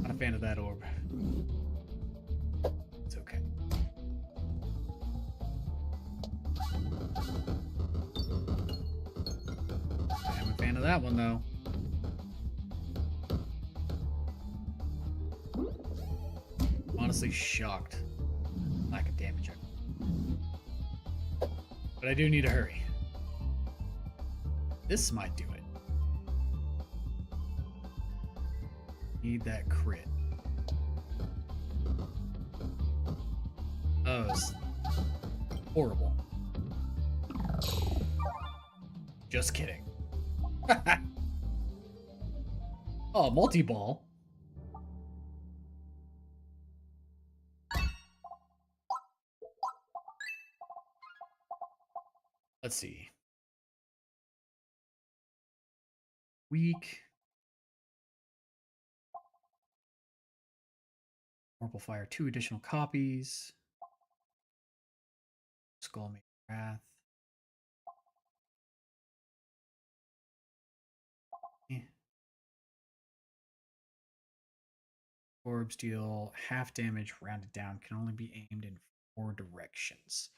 Not a fan of that orb. It's okay. I am a fan of that one, though. Honestly shocked. Lack of damage. But I do need to hurry. This might do it. Need that crit. Oh, it's horrible. Just kidding. Oh, multi-ball. Let's see. Weak. Orbital Fire, 2 additional copies. Skullmaker Wrath. Eh. Orbs deal half damage rounded down, can only be aimed in 4 directions.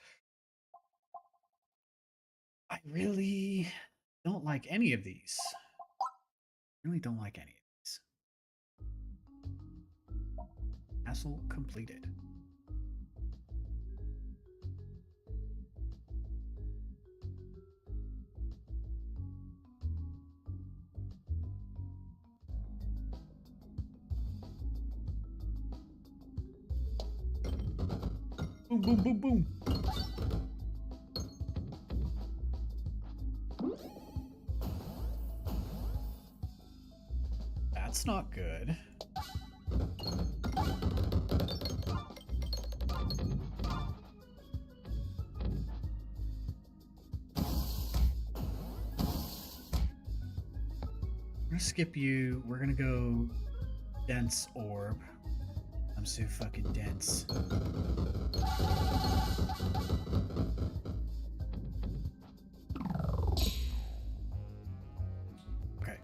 I really don't like any of these. Really don't like any of these. Castle completed. Boom, boom, boom, boom. That's not good. I'm gonna skip you. We're gonna go dense orb. I'm so fucking dense. Okay.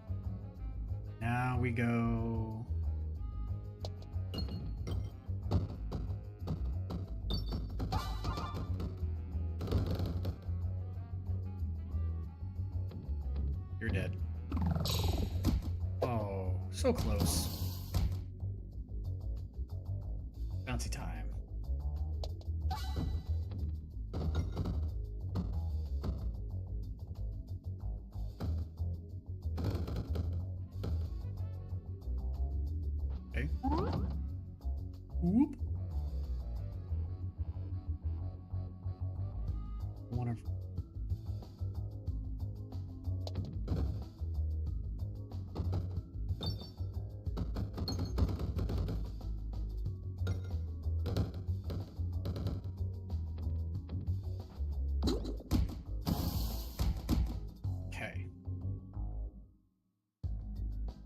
Now we go. You're dead. Oh, so close. Bouncy time. One of. Okay.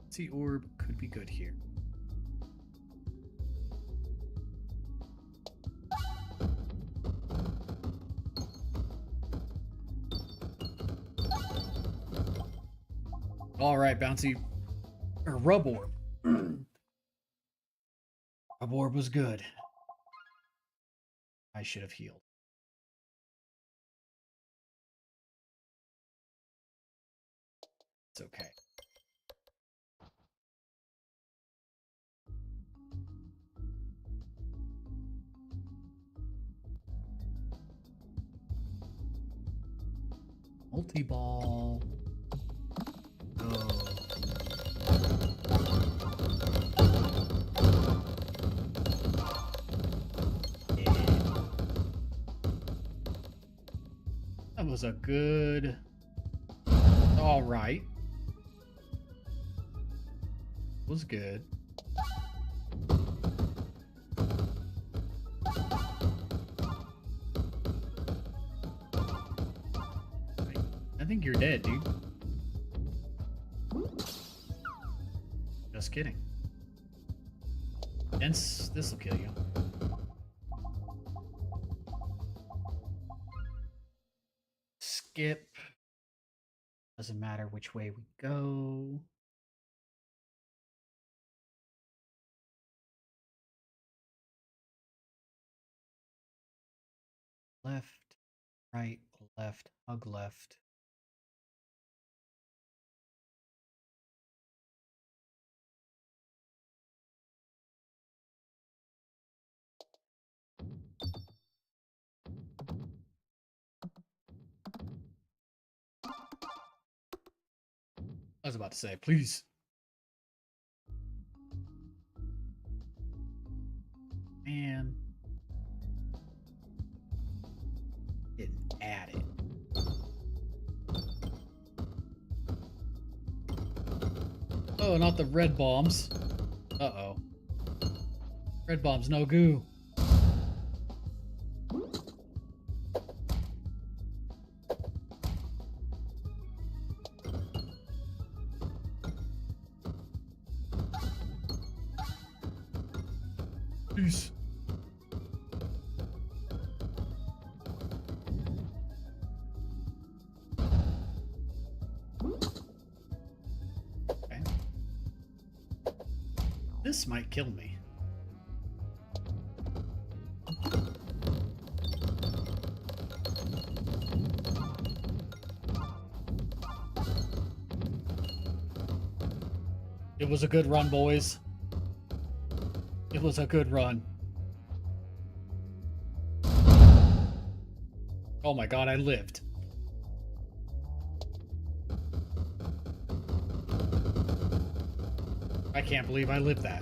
See, orb could be good here. All right, bouncy or rub orb. Rub orb was good. I should have healed. It's okay. Multi-ball. Oh. Yeah. That was a good... All right. Was good. I think you're dead, dude. Just kidding. This'll kill you. Skip. Doesn't matter which way we go. Left, right, left, hug left. I was about to say, please. Man. Getting at it. Oh, not the red bombs. Uh-oh. Red bombs, no goo. Peace. Okay. This might kill me. It was a good run, boys. It was a good run. Oh my god, I lived. I can't believe I lived that.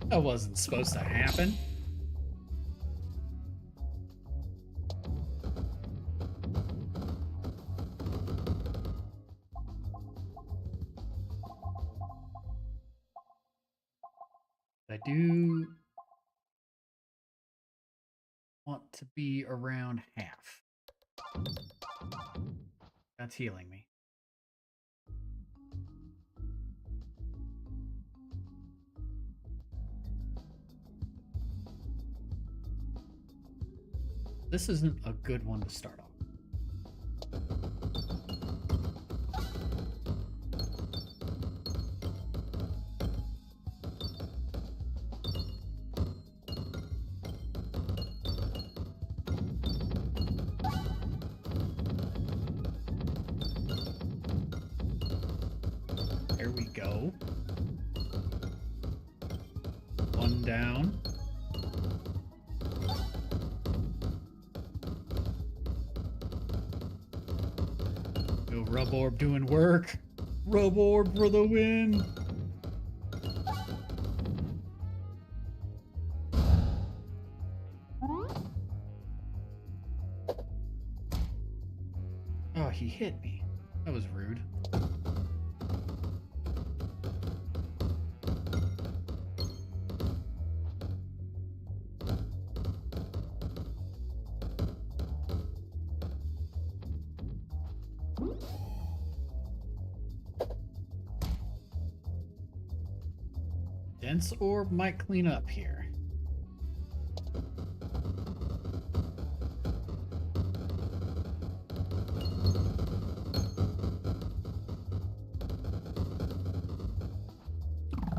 That wasn't supposed to happen. I do want to be around half. That's healing me. This isn't a good one to start off. There we go. One down. Go Rub Orb doing work. Rub Orb for the win. he hit me. That was rude. Dense orb might clean up here.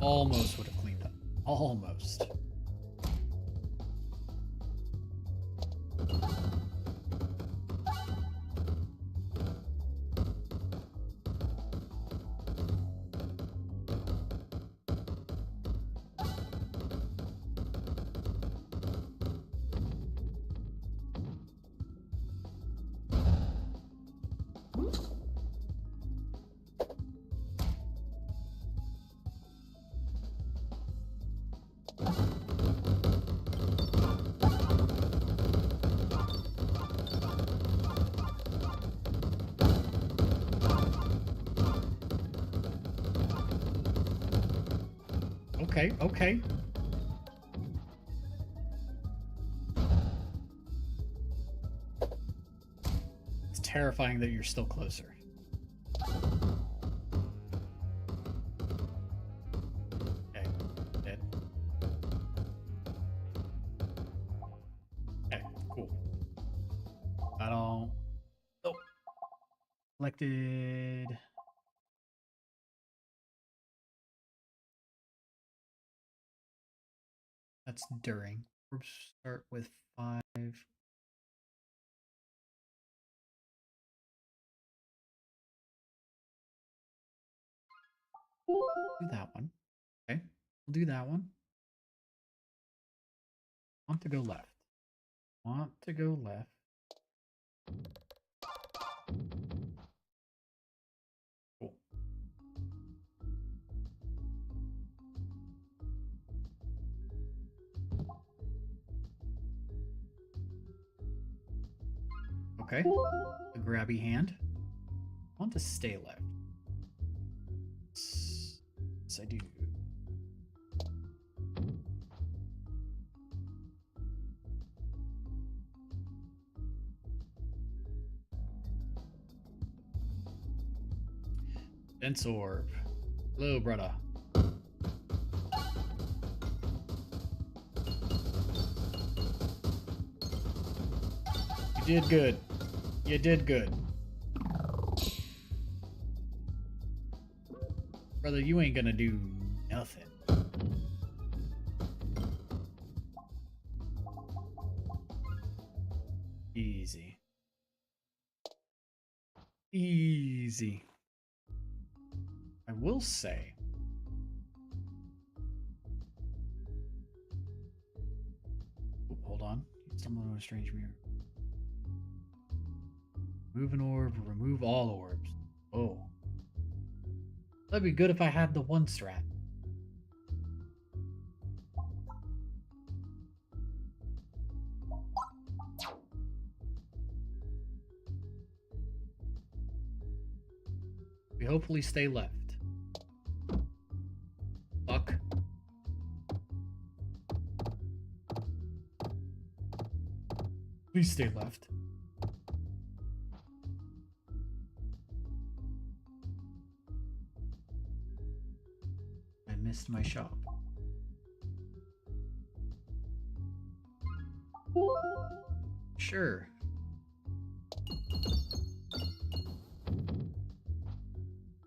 Almost would have cleaned up. Almost. Okay, okay. It's terrifying that you're still closer. Okay, dead. Okay, cool. I don't... Oh. Collected... That's during. Groups start with 5. Do that one. Okay, we'll do that one. Want to go left. Want to go left. Cool. Okay. A grabby hand. I want to stay left. Yes, I do. Dense orb. Hello, brother. You did good. You did good. Brother, you ain't gonna do nothing. Easy. Easy. I will say. Oh, hold on. Stumbled on a strange mirror. Remove an orb, remove all orbs. Oh. That'd be good if I had the one strat. We hopefully stay left. Fuck. Please stay left. I missed my shop. Sure.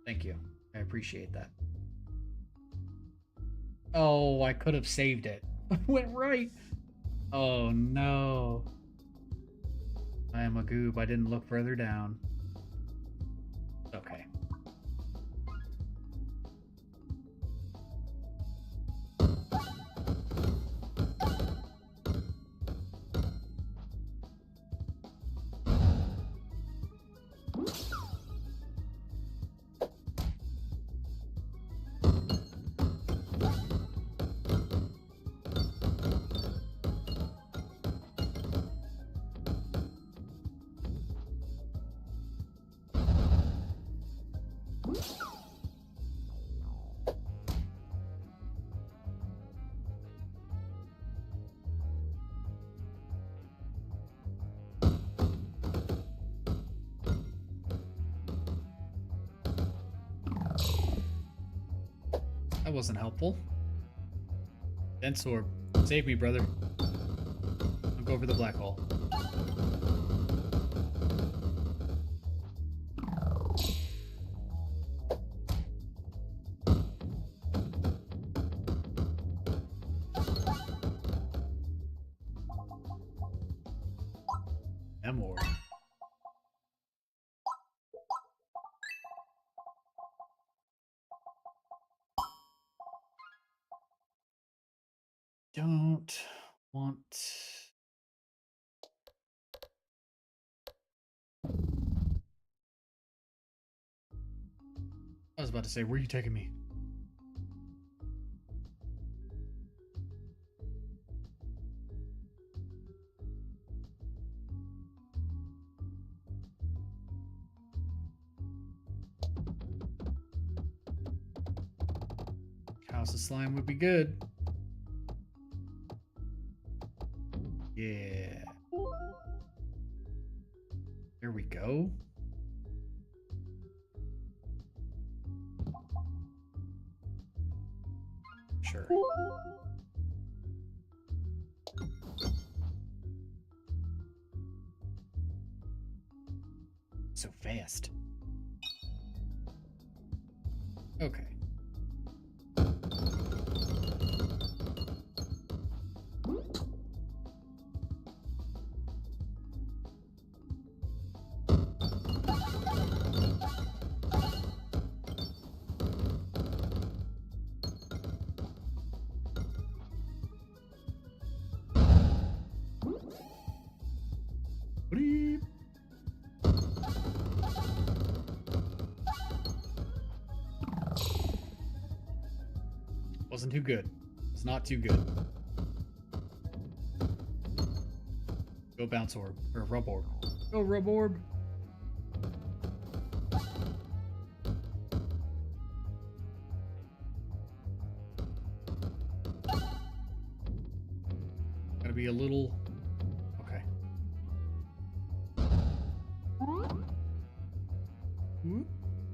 Thank you. I appreciate that. Oh, I could have saved it. Went right. Oh no. I am a goob. I didn't look further down. Okay. That wasn't helpful. Densorb, save me, brother. I'll go over the black hole. Emor. Don't want... I was about to say, where are you taking me? House of Slime would be good. Yeah. There we go. Sure. So fast. Okay. Bleep. Wasn't too good. It's not too good. Go bounce orb. Or rub orb. Go rub orb. Gotta be a little... Okay.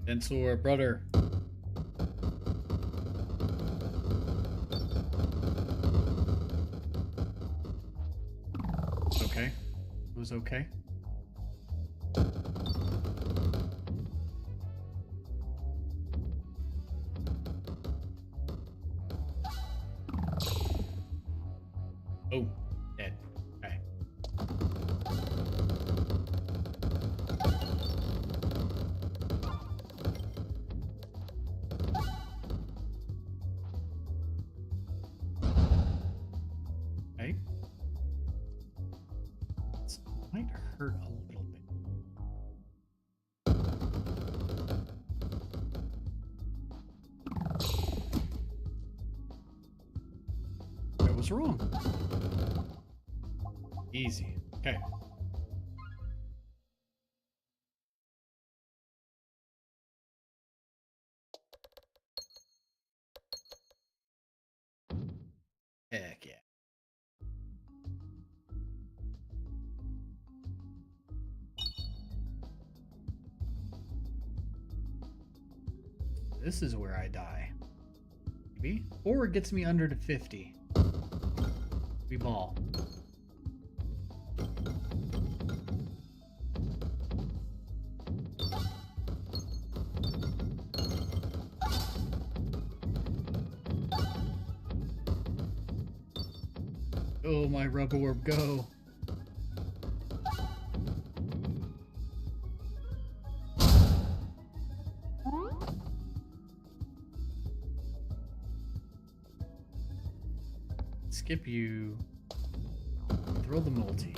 Densor, brother. Okay. It was okay. Oh, dead. Okay. Okay. This might hurt a little bit. I was wrong. Easy. Okay. Heck yeah. This is where I die. Maybe? Or it gets me under to 50. We ball. Oh, my rub orb, go. Skip you. Throw the multi.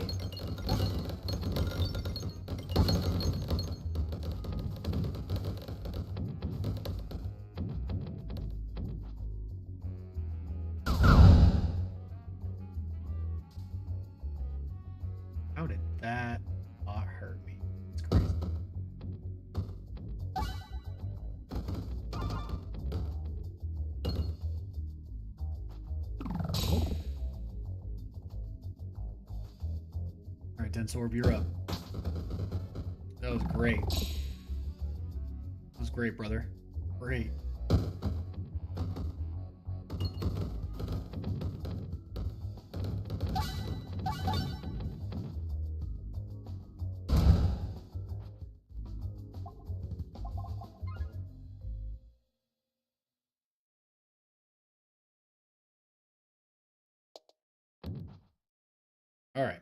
How did that not hurt me? It's crazy. Oh. Alright, Densorb, you're up. That was great. That was great, brother. Great. All right.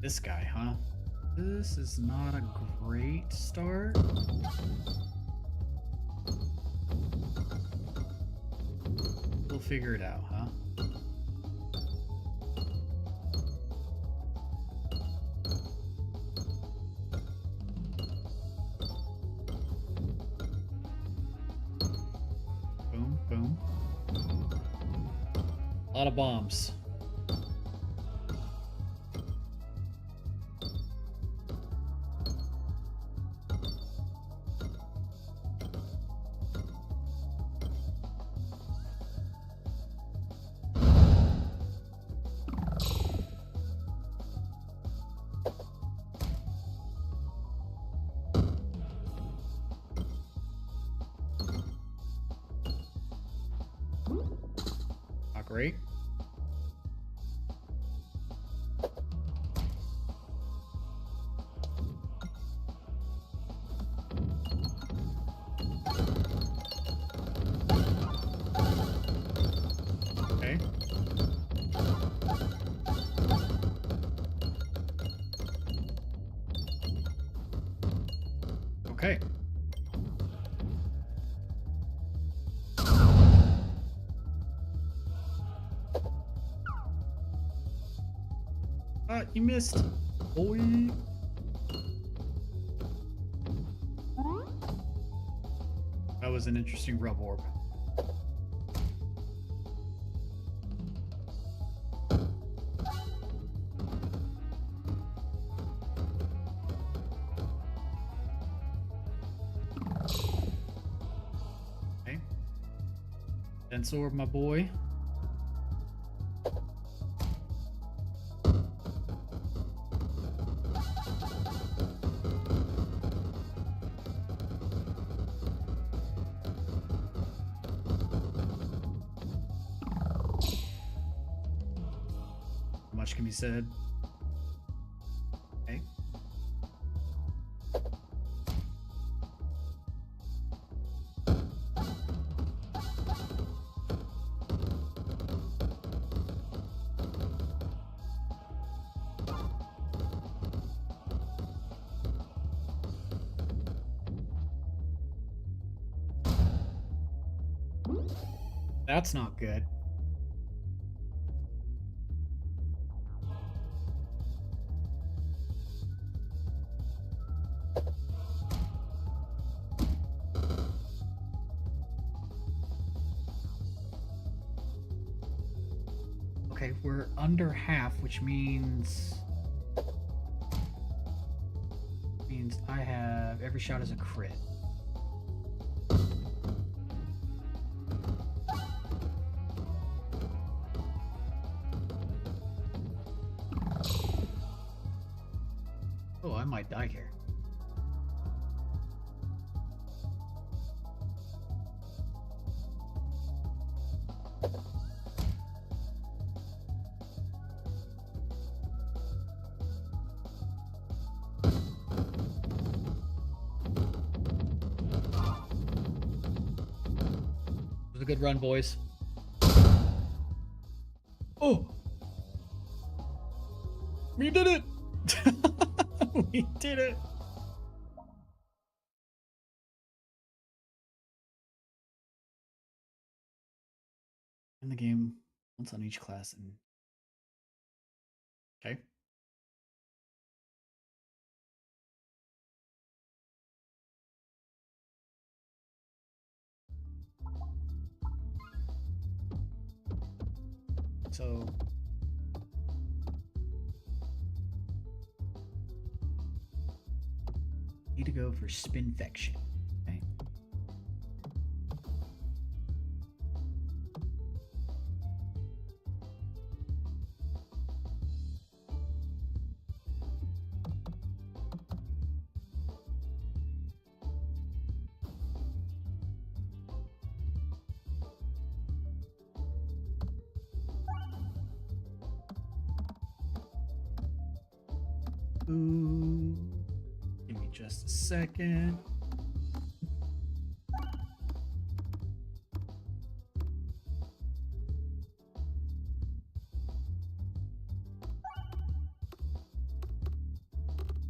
This guy, huh? This is not a great start. We'll figure it out, huh? Boom, boom. A lot of bombs. Not great. Okay. Okay. You missed. Boy. That was an interesting rub orb. Okay. Dense orb, my boy. Much can be said. Okay. That's not good. Okay, we're under half, which means I have every shot as a crit. Oh, I might die here. It was a good run, boys. Oh! We did it! We did it! In the game, once on each class and... Okay. So... need to go for Spinfection. Okay. Ooh. Give me just a second.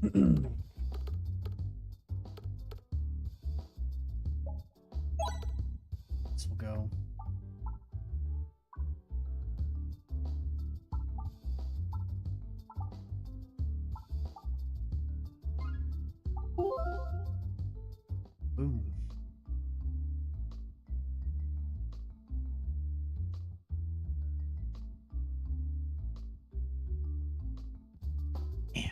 This will go. Boom. Man.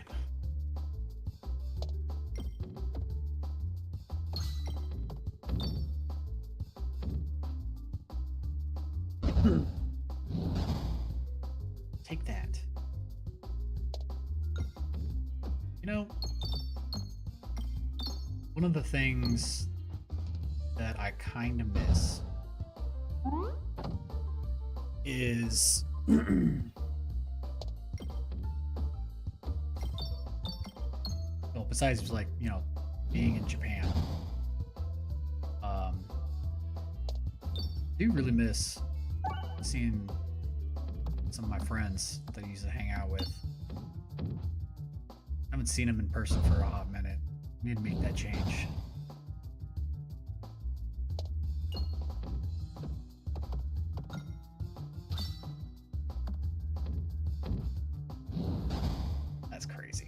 Take that. You know, one of the things that I kind of miss is well, besides like, you know, being in Japan, I do really miss seeing some of my friends that I used to hang out with. I haven't seen them in person for a hot minute. Need to make that change. That's crazy.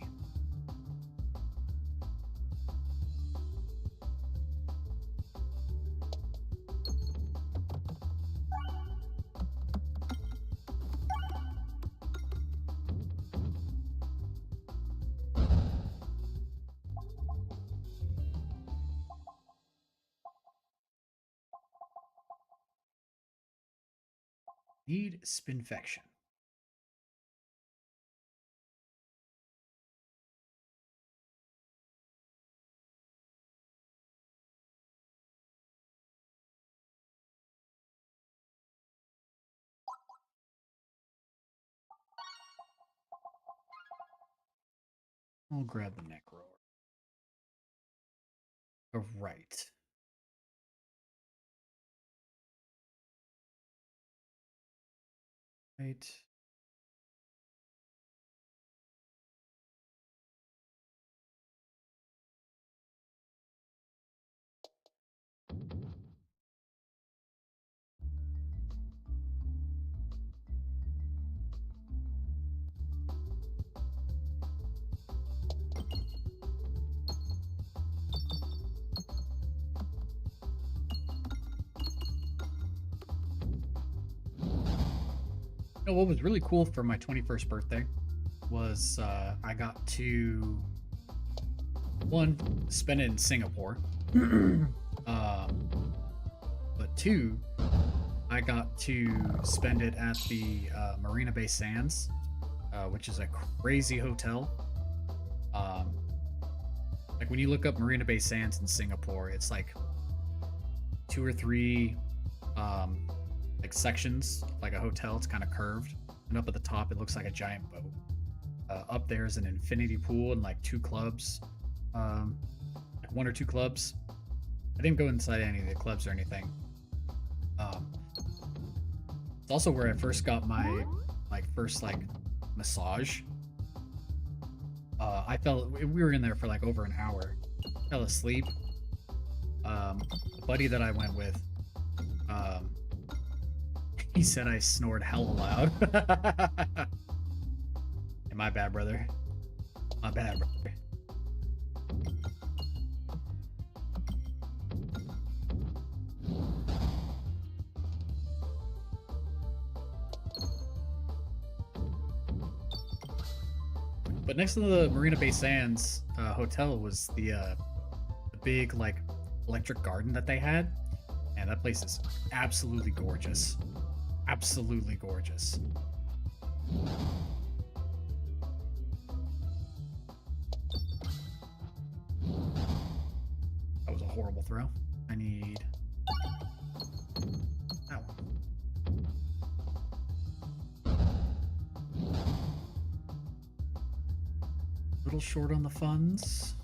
Need spinfection. I'll grab the neck roller. All right. Right. You know, what was really cool for my 21st birthday was I got to, one, spend it in Singapore. But two, I got to spend it at the Marina Bay Sands, which is a crazy hotel. Like when you look up Marina Bay Sands in Singapore, it's like 2 or 3 like sections, like a hotel. It's kind of curved, and up at the top, it looks like a giant boat. Up there is an infinity pool and like 2 clubs, like 1 or 2 clubs. I didn't go inside any of the clubs or anything. It's also where I first got my first massage. We were in there for like over an hour. Fell asleep. The buddy that I went with, he said I snored hella loud. Hey, my bad, brother. My bad, brother. But next to the Marina Bay Sands hotel was the big like electric garden that they had, and that place is absolutely gorgeous. Absolutely gorgeous. That was a horrible throw. I need that one. Little short on the funds.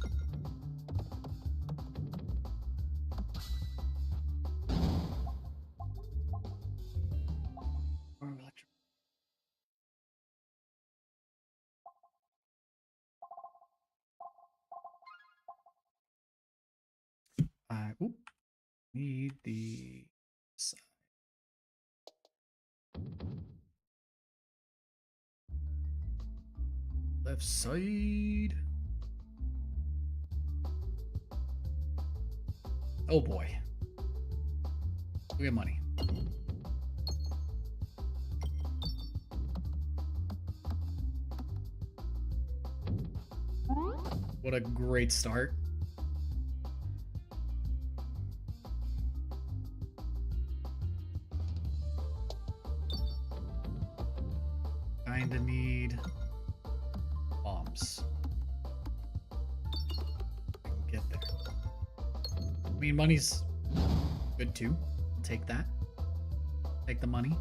I need the side. Left side. Oh boy. We have money. What a great start. Kinda need bombs. I can get there. I mean, money's good too. I'll take that. Take the money.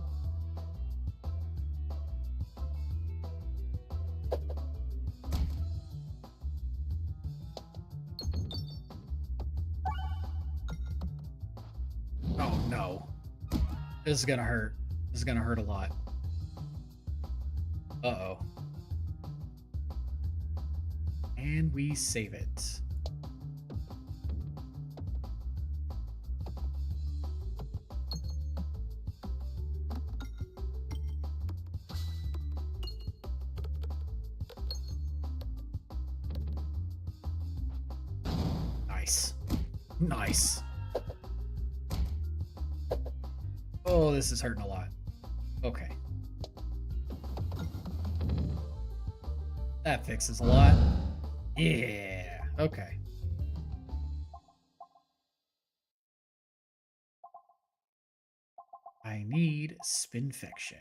Oh no. This is gonna hurt. This is gonna hurt a lot. Uh-oh. And we save it. Nice. Nice. Oh, this is hurting a lot. Okay. That fixes a lot. Yeah. Okay. I need Spinfection.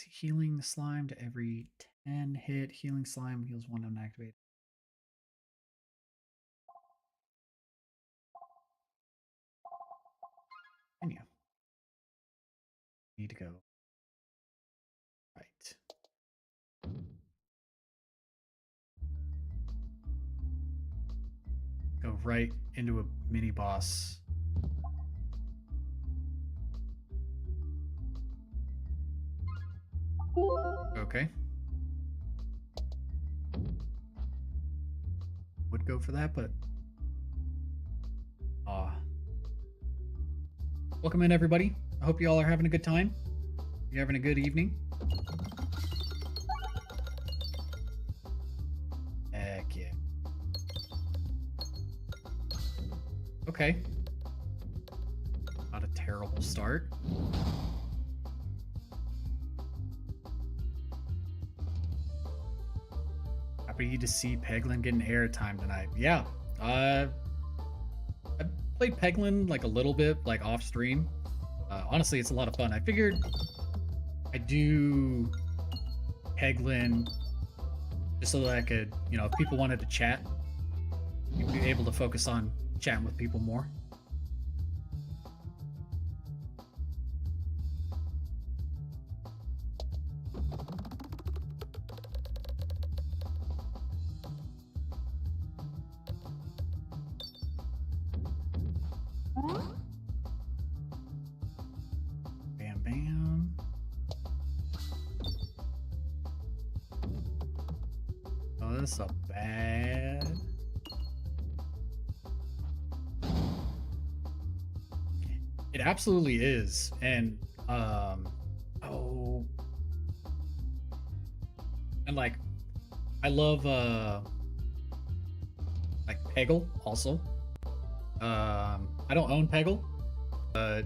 Healing slime to every 10 hit. Healing slime heals 1 unactivated. Continue. Need to go right. Go right into a mini boss. Okay. Would go for that, but welcome in, everybody. I hope you all are having a good time. You're having a good evening. Heck yeah. Okay. Not a terrible start. Happy to see Peggin getting airtime tonight. Yeah. I played Peggin like a little bit, like off stream. Honestly, it's a lot of fun. I figured I'd do Peggin just so that I could, you know, if people wanted to chat, you'd be able to focus on chatting with people more. Bam, bam. Oh, this is a bad. It absolutely is, and and like, I love like Peggle also. I don't own Peggle, but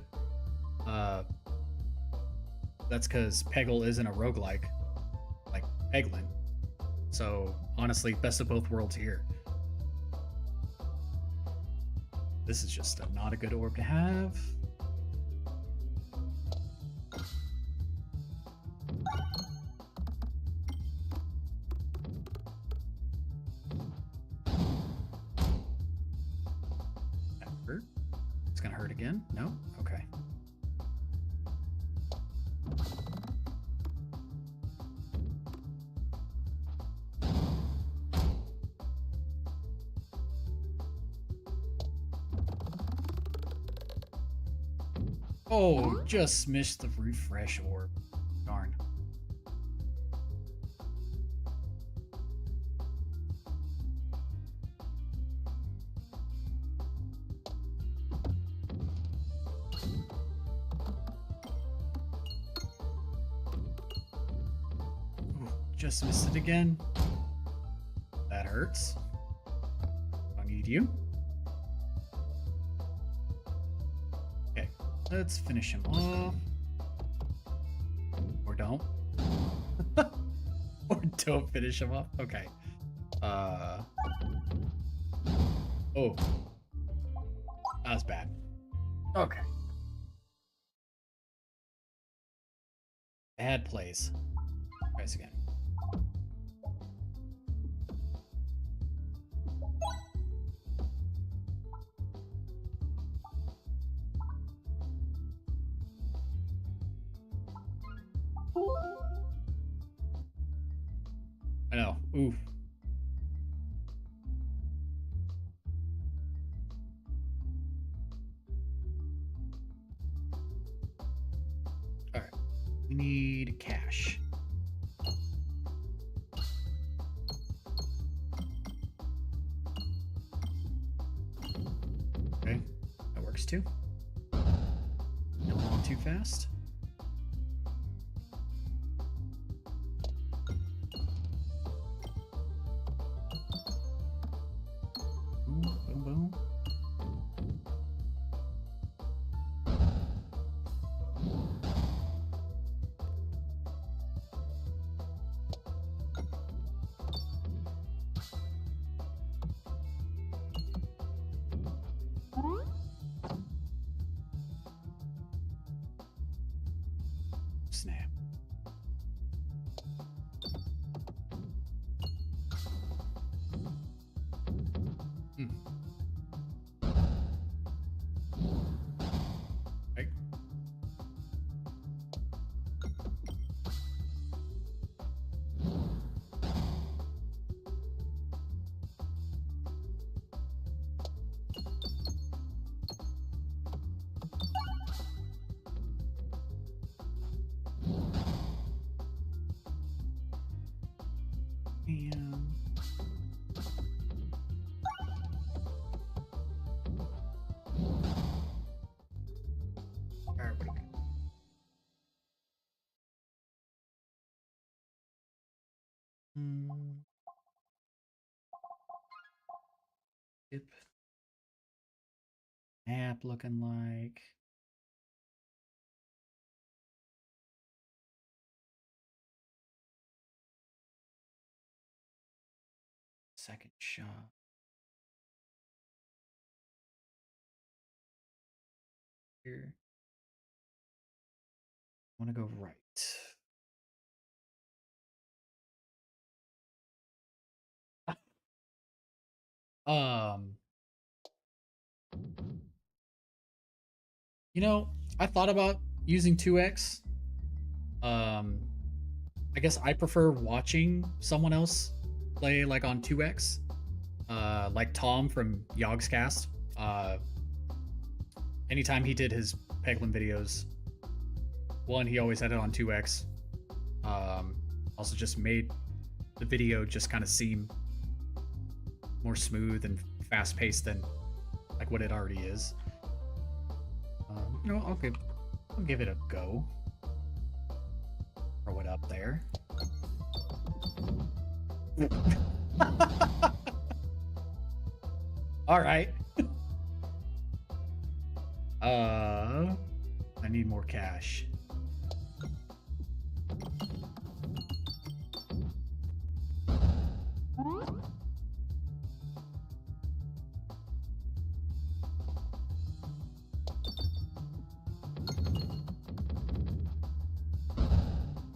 that's because Peggle isn't a roguelike like Peglin. So honestly, best of both worlds here. This is just not a good orb to have. That hurt. It's gonna hurt again? No? Okay. Oh, just missed the refresh orb. Darn. just missed it again. That hurts. I need you. Okay, let's finish him off. Or don't. Or don't finish him off. Okay. Oh. That was bad. Okay. Bad plays. Try this again. I know. Oof. Alright. We need cash. Okay. That works too. Don't go too fast. Boom, boom, boom. Snap. Hmm. Okay. And alright, what do we got? Skip. Map looking like. Second shot. Here. I want to go right. Um, I thought about using 2x. Um, I guess I prefer watching someone else play like on 2x. Like Tom from Yogscast. Anytime he did his Peglin videos, one, he always had it on 2x. Also just made the video just kind of seem more smooth and fast paced than like what it already is. I'll give it a go. Throw it up there. All right. I need more cash.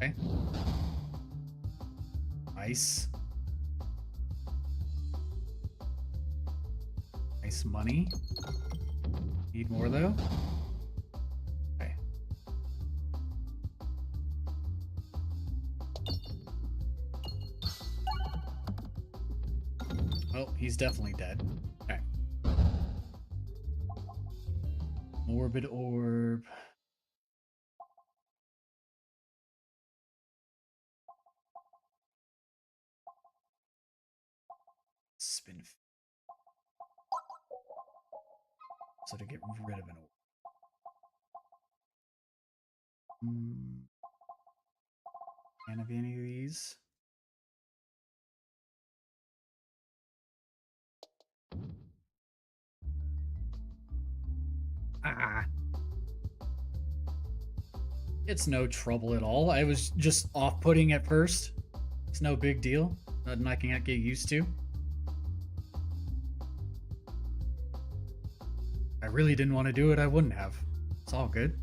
Okay. Nice. Nice money. Need more though. Okay. Well, he's definitely dead. Okay. Morbid orb. Spin. So to get rid of an orb. Can't have any of these. It's no trouble at all. I was just off-putting at first. It's no big deal. Nothing I can't get used to. If I really didn't want to do it, I wouldn't have. It's all good.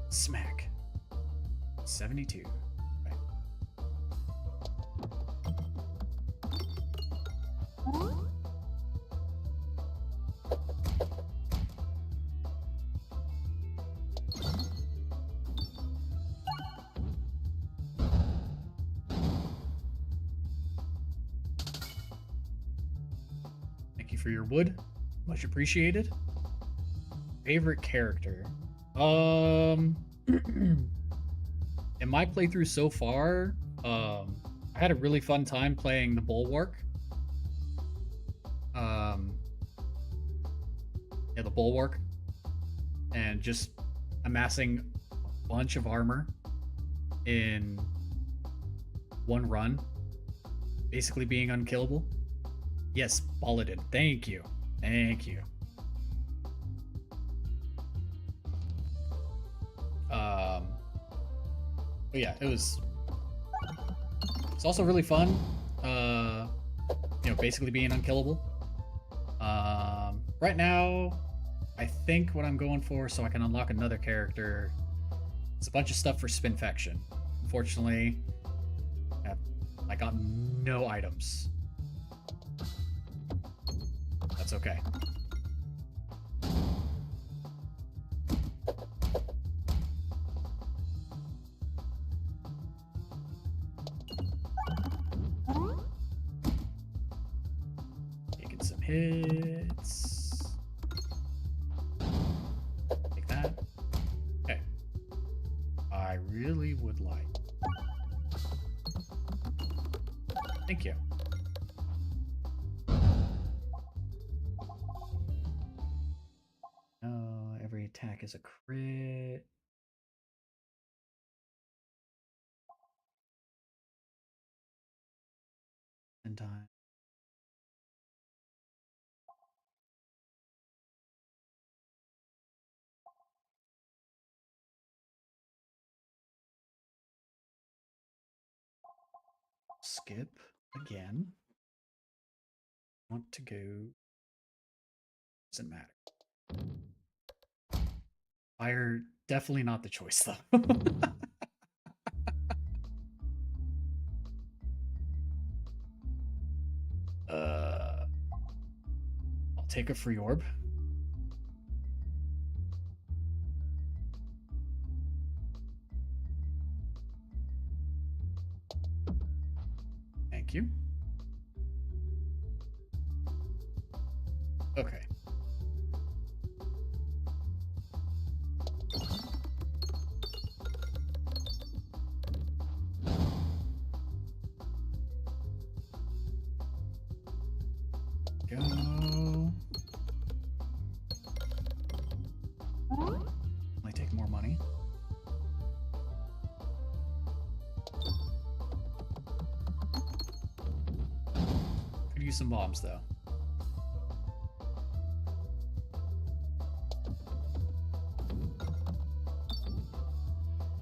Smack. 72. Right. Thank you for your wood. Much appreciated. Favorite character? In my playthrough so far, I had a really fun time playing the Bulwark. Yeah, the Bulwark. And just amassing a bunch of armor in one run. Basically being unkillable. Yes, Paladin. Thank you. Thank you. But yeah, it's also really fun. Basically being unkillable. Right now, I think what I'm going for, so I can unlock another character, it's a bunch of stuff for Spinfection. Unfortunately, I got no items. That's okay. Taking some hits. Take that. Okay. I really would like. Thank you. Every attack is a crit. And time. Skip again. Want to go. Doesn't matter. Fire, definitely not the choice though. I'll take a free orb. Thank you. Okay. Go. Might take more money. Could use some bombs though.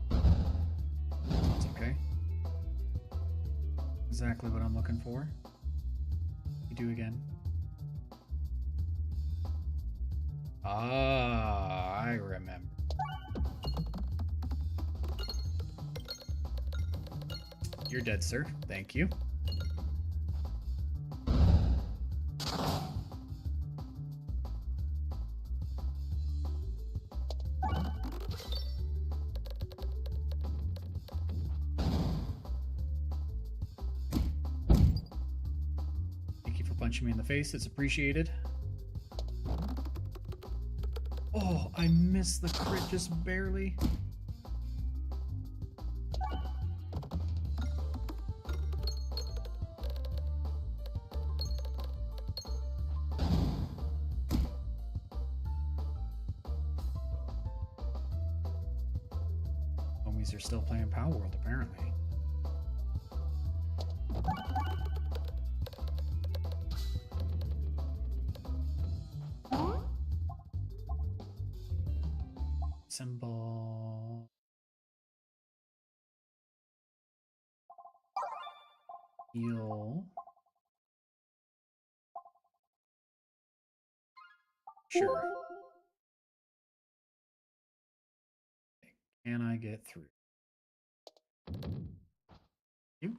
That's okay. Exactly what I'm looking for. You do again. Ah, I remember. You're dead, sir. Thank you. Thank you for punching me in the face. It's appreciated. Oh, I missed the crit just barely. Homies are still playing Power World, apparently. Symbol. Heal. Sure. Can I get through? You?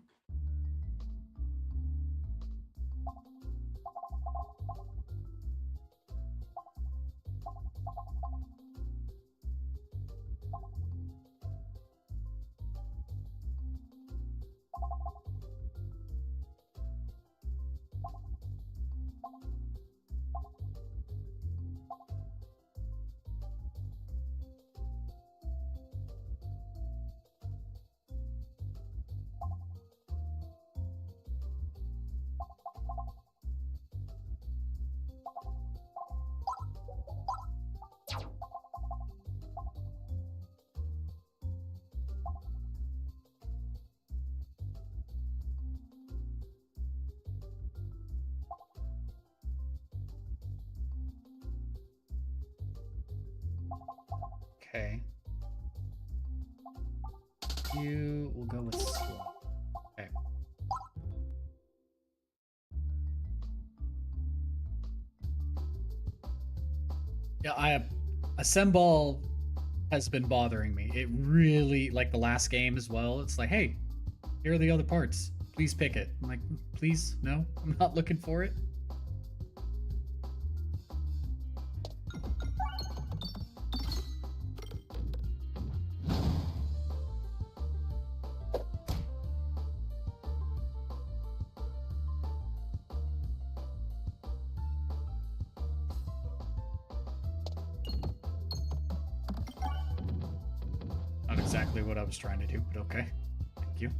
Okay. You will go with swap. Okay. Yeah, a Semball has been bothering me. It really, like the last game as well. It's like, hey, here are the other parts. Please pick it. I'm like, please, no, I'm not looking for it. Not exactly what I was trying to do, but okay. Thank you.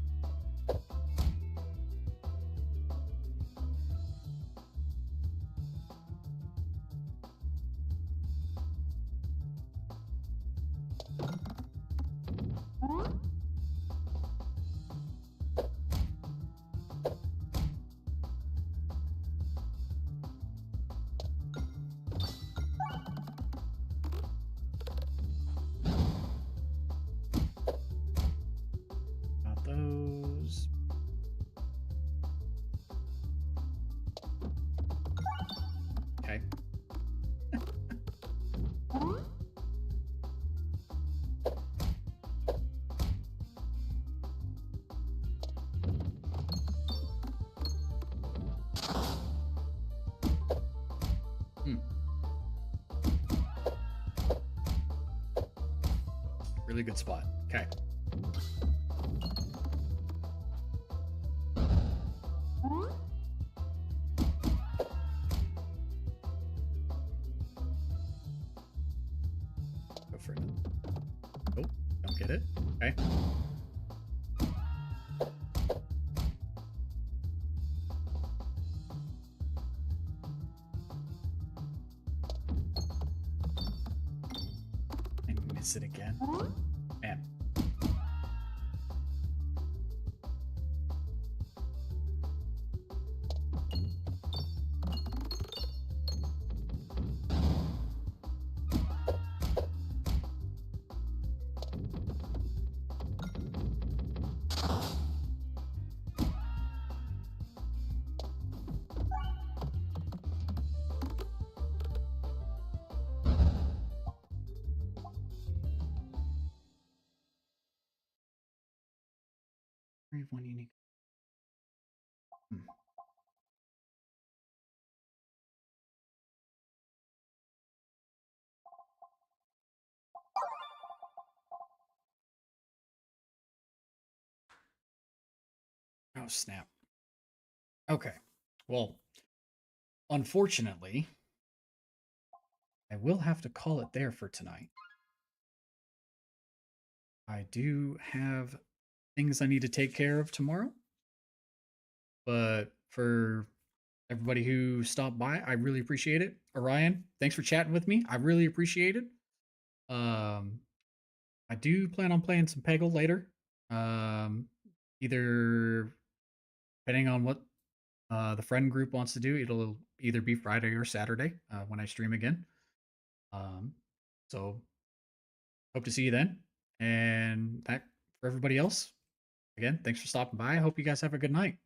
Got those. Okay. Hmm. Really good spot. Okay. Go for it. Oh, don't get it. Okay. I miss it again. Man. One unique. Hmm. Oh, snap. Okay. Well, unfortunately, I will have to call it there for tonight. I do have things I need to take care of tomorrow, but for everybody who stopped by, I really appreciate it. Orion, thanks for chatting with me. I really appreciate it. Um, I do plan on playing some Peggle later. Um, either depending on what the friend group wants to do, it'll either be Friday or Saturday when I stream again. Um, so hope to see you then. And that for everybody else, again, thanks for stopping by. I hope you guys have a good night.